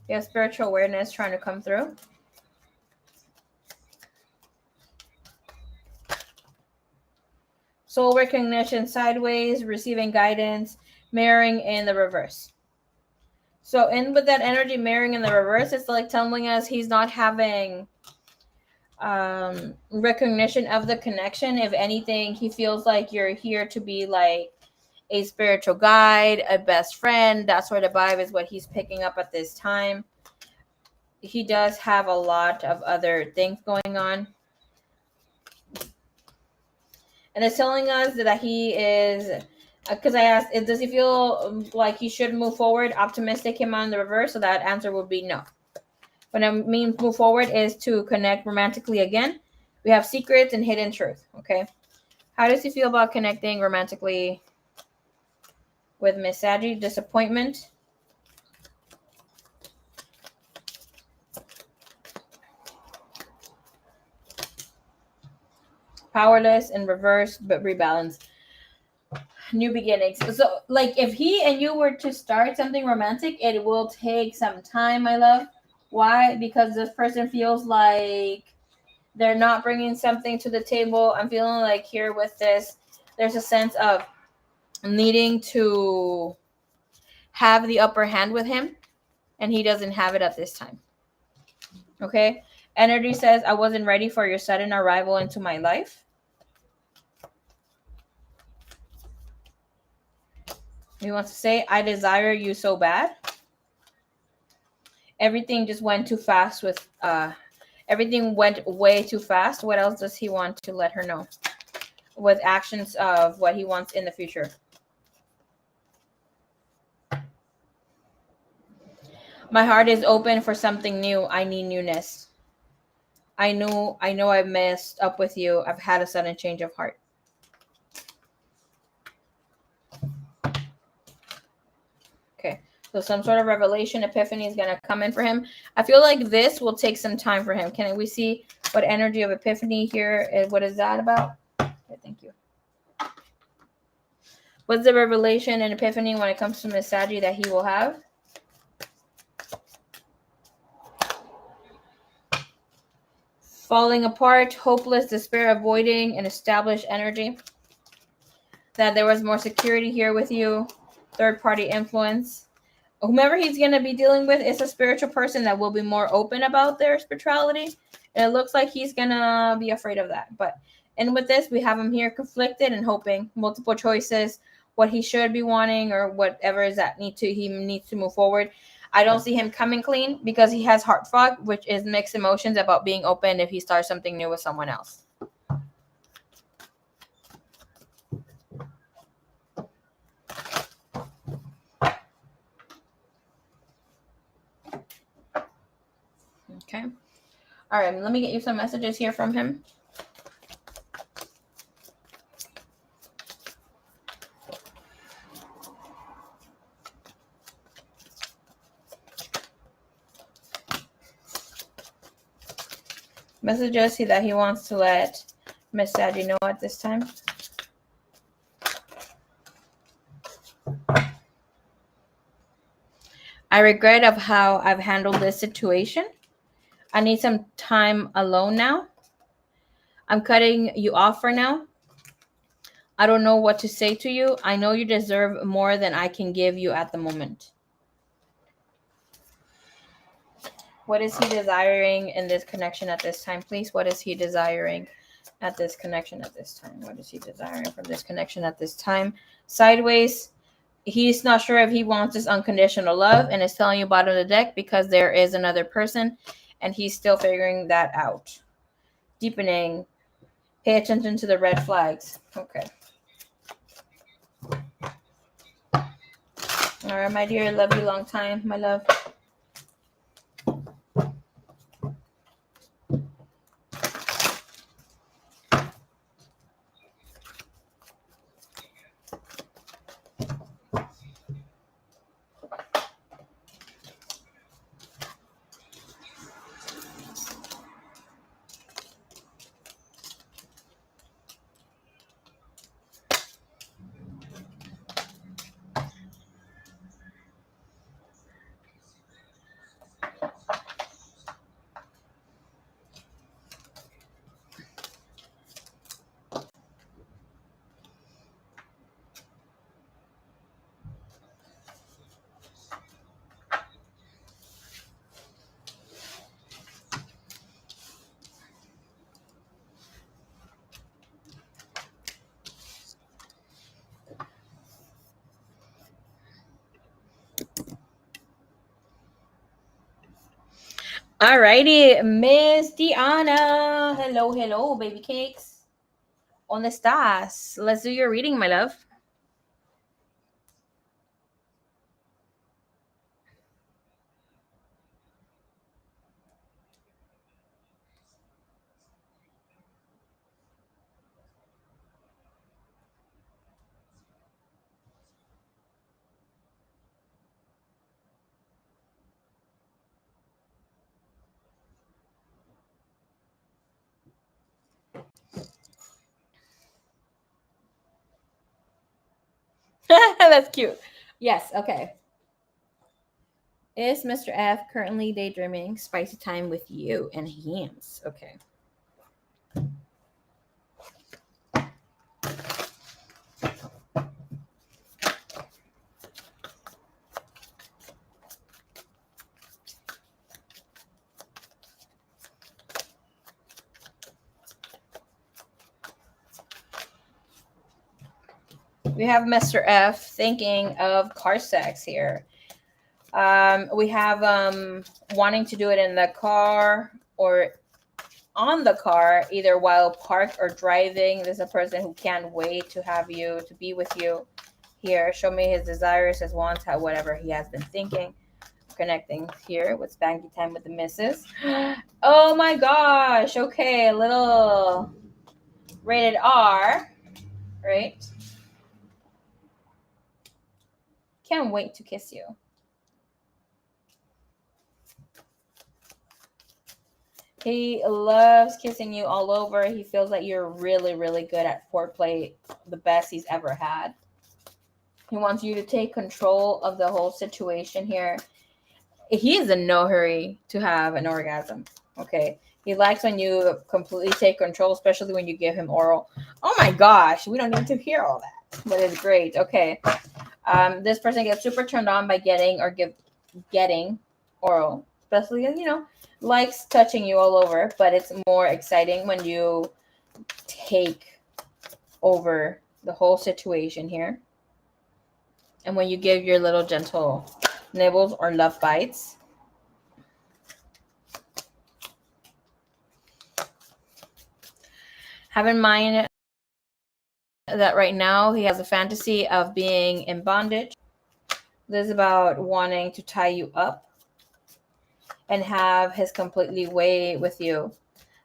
He has spiritual awareness trying to come through. Soul recognition sideways, receiving guidance, mirroring in the reverse. So in with that energy mirroring in the reverse, it's like telling us he's not having recognition of the connection. If anything, he feels like you're here to be like a spiritual guide, a best friend. That sort of vibe is what he's picking up at this time. He does have a lot of other things going on. And it's telling us that he is, because I asked, does he feel like he should move forward? Optimistic came on the reverse, so that answer would be no. What I mean move forward is to connect romantically again. We have secrets and hidden truth, okay? How does he feel about connecting romantically with Miss Saggy? Disappointment. Powerless in reverse, but rebalance. New beginnings. So, like, if he and you were to start something romantic, it will take some time, my love. Why? Because this person feels like they're not bringing something to the table. I'm feeling like here with this, there's a sense of needing to have the upper hand with him, and he doesn't have it at this time. Okay? Energy says, I wasn't ready for your sudden arrival into my life. He wants to say, I desire you so bad. Everything just went too fast with everything went way too fast. What else does he want to let her know with actions of what he wants in the future? My heart is open for something new. I need newness. I know I've messed up with you. I've had a sudden change of heart. Okay. So some sort of revelation, epiphany is going to come in for him. I feel like this will take some time for him. Can we see what energy of epiphany here is? What is that about? Okay, thank you. What's the revelation and epiphany when it comes to Miss Saggy that he will have? Falling apart, hopeless, despair, avoiding, and established energy. That there was more security here with you. Third party influence. Whomever he's going to be dealing with is a spiritual person that will be more open about their spirituality. And it looks like he's going to be afraid of that. But and with this, we have him here conflicted and hoping. Multiple choices, what he should be wanting or whatever is that he needs to move forward. I don't see him coming clean because he has heart fog, which is mixed emotions about being open if he starts something new with someone else. Okay. All right. Let me get you some messages here from him. Messages that he wants to let Miss Saggy know at this time. I regret of how I've handled this situation. I need some time alone now. I'm cutting you off for now. I don't know what to say to you. I know you deserve more than I can give you at the moment. What is he desiring in this connection at this time, please? What is he desiring at this connection at this time? What is he desiring from this connection at this time? Sideways. He's not sure if he wants this unconditional love and is telling you bottom of the deck because there is another person and he's still figuring that out. Deepening. Pay attention to the red flags. Okay. All right, my dear. Love you long time, my love. Alrighty, Miss Diana. Hello, hello, baby cakes. ¿Dónde estás? Let's do your reading, my love. That's cute. Yes, okay. Is Mr. F currently daydreaming spicy time with you and hams? Okay. We have Mr. F thinking of car sex here. We have wanting to do it in the car or on the car, either while parked or driving. There's a person who can't wait to have you, to be with you here. Show me his desires, his wants, whatever he has been thinking. Connecting here with Spanky Time with the missus. Oh my gosh. Okay, a little rated R, right? Can't wait to kiss you. He loves kissing you all over. He feels that you're really, really good at foreplay, the best he's ever had. He wants you to take control of the whole situation here. He is in no hurry to have an orgasm. Okay. He likes when you completely take control, especially when you give him oral. Oh my gosh, we don't need to hear all that. But it's great. Okay. This person gets super turned on by getting oral, especially likes touching you all over. But it's more exciting when you take over the whole situation here, and when you give your little gentle nibbles or love bites. Have in mind that right now he has a fantasy of being in bondage. This is about wanting to tie you up and have his completely way with you.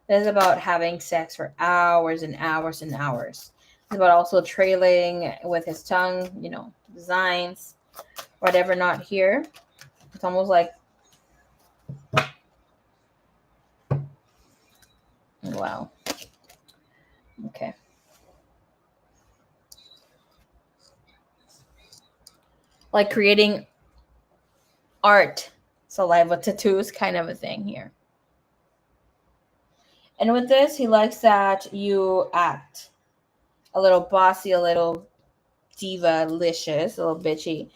This is about having sex for hours and hours and hours. It's about also trailing with his tongue, designs, whatever not here. It's almost like, wow. Okay. Like creating art, saliva tattoos kind of a thing here. And with this, he likes that you act a little bossy, a little diva-licious, a little bitchy.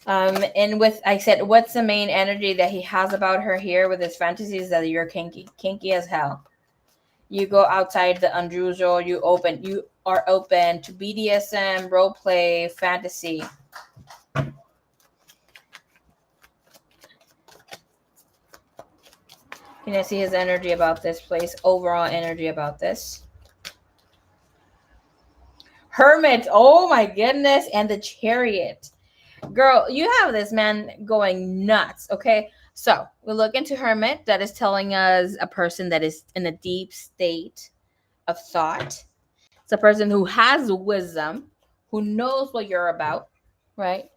And with, I said, what's the main energy that he has about her here with his fantasies? That you're kinky as hell. You go outside the unusual. You are open to BDSM, role play, fantasy. Can I see his energy about this place? Overall energy about this. Hermit. Oh my goodness. And the Chariot. Girl, you have this man going nuts. Okay. So we look into Hermit. That is telling us a person that is in a deep state of thought. It's a person who has wisdom, who knows what you're about, right?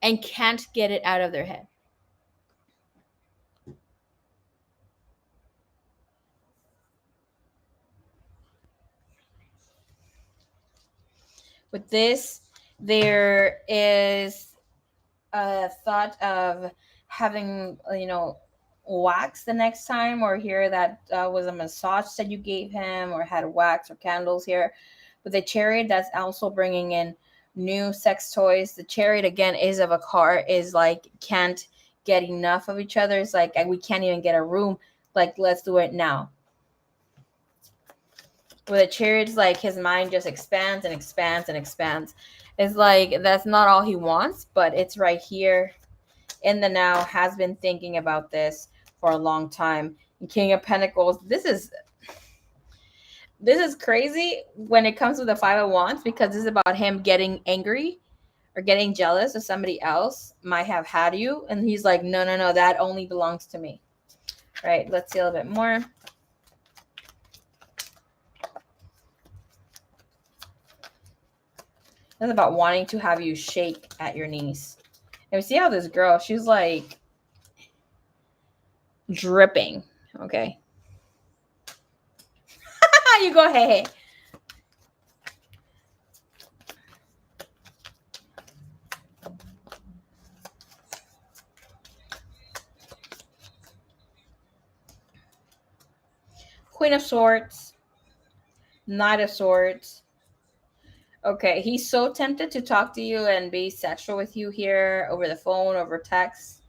And can't get it out of their head. With this, there is a thought of having, wax the next time, or here that was a massage that you gave him, or had wax or candles here. But the Chariot, that's also bringing in new sex toys. The Chariot again is of a car, is like can't get enough of each other. It's like we can't even get a room. Like, let's do it now. With a Chariot, it's like his mind just expands and expands and expands. It's like that's not all he wants, but it's right here in the now, has been thinking about this for a long time. And King of Pentacles, this is crazy when it comes to the Five of Wands, because this is about him getting angry or getting jealous of somebody else might have had you, and he's like, no, no, no, that only belongs to me. Right, let's see a little bit more. It's about wanting to have you shake at your knees. And we see how this girl, she's like dripping. Okay. You go, hey, hey. Queen of Swords, Knight of Swords. Okay, he's so tempted to talk to you and be sexual with you here over the phone, over text.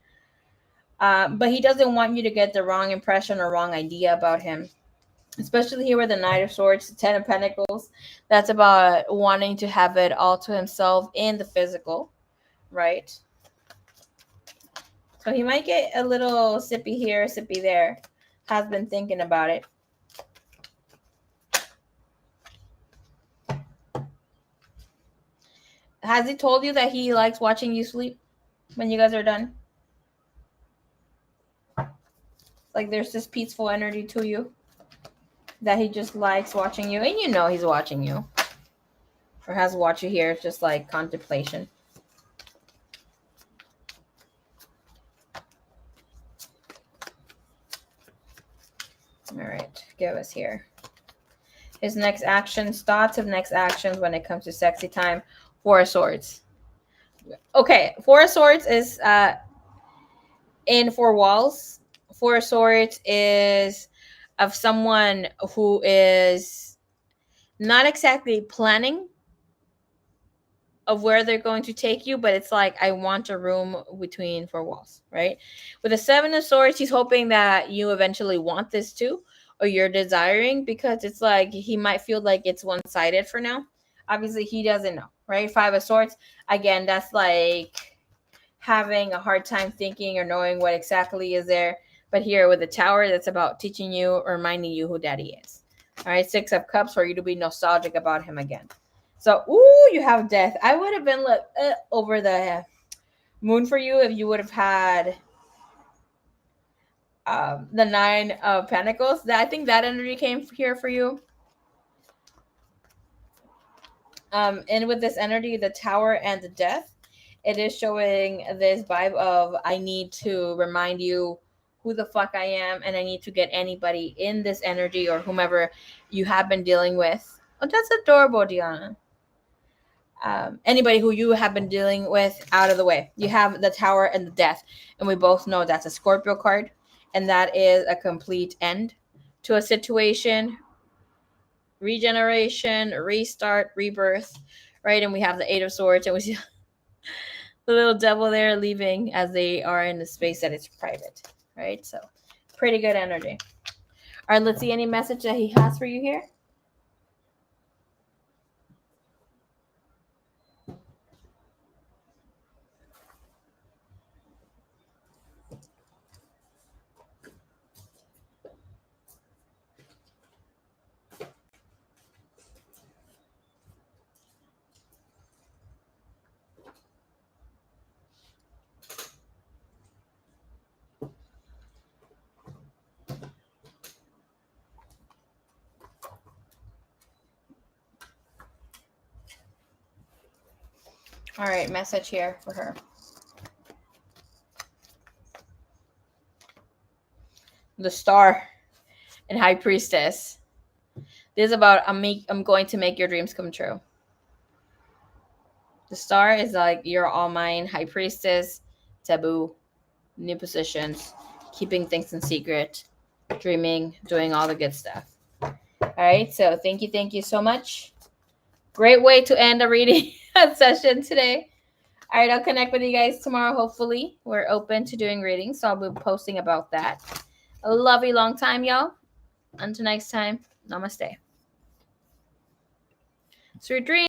But he doesn't want you to get the wrong impression or wrong idea about him. Especially here with the Knight of Swords, the Ten of Pentacles. That's about wanting to have it all to himself in the physical, right? So he might get a little sippy here, sippy there. Has been thinking about it. Has he told you that he likes watching you sleep when you guys are done? Like there's this peaceful energy to you that he just likes watching you, and you know he's watching you, or has watched you here. It's just like contemplation. All right, give us here his next actions, thoughts of next actions when it comes to sexy time. Four of Swords. Okay, Four of Swords is in Four Walls. Four of Swords is of someone who is not exactly planning of where they're going to take you, but it's like, I want a room between four walls, right? With the Seven of Swords, he's hoping that you eventually want this too, or you're desiring, because it's like he might feel like it's one-sided for now. Obviously, he doesn't know, right? Five of Swords, again, that's like having a hard time thinking or knowing what exactly is there. But here with the Tower, that's about teaching you or reminding you who Daddy is. All right, Six of Cups, for you to be nostalgic about him again. So, ooh, you have Death. I would have been over the moon for you if you would have had the Nine of Pentacles. I think that energy came here for you. And with this energy, the Tower and the Death, it is showing this vibe of, I need to remind you who the fuck I am, and I need to get anybody in this energy or whomever you have been dealing with. Oh, that's adorable, Diana. Anybody who you have been dealing with out of the way. You have the Tower and the Death, and we both know that's a Scorpio card, and that is a complete end to a situation, regeneration, restart, rebirth, right? And we have the Eight of Swords, and we see the little devil there leaving as they are in the space that it's private, right? So pretty good energy. All right, let's see any message that he has for you here. All right, message here for her. The Star and High Priestess. This is about, I'm going to make your dreams come true. The Star is like, you're all mine. High Priestess, taboo, new positions, keeping things in secret, dreaming, doing all the good stuff. All right, so thank you so much. Great way to end a reading session today. All right, I'll connect with you guys tomorrow, hopefully. We're open to doing readings, so I'll be posting about that. A lovely long time, y'all. Until next time, namaste. Sweet dreams.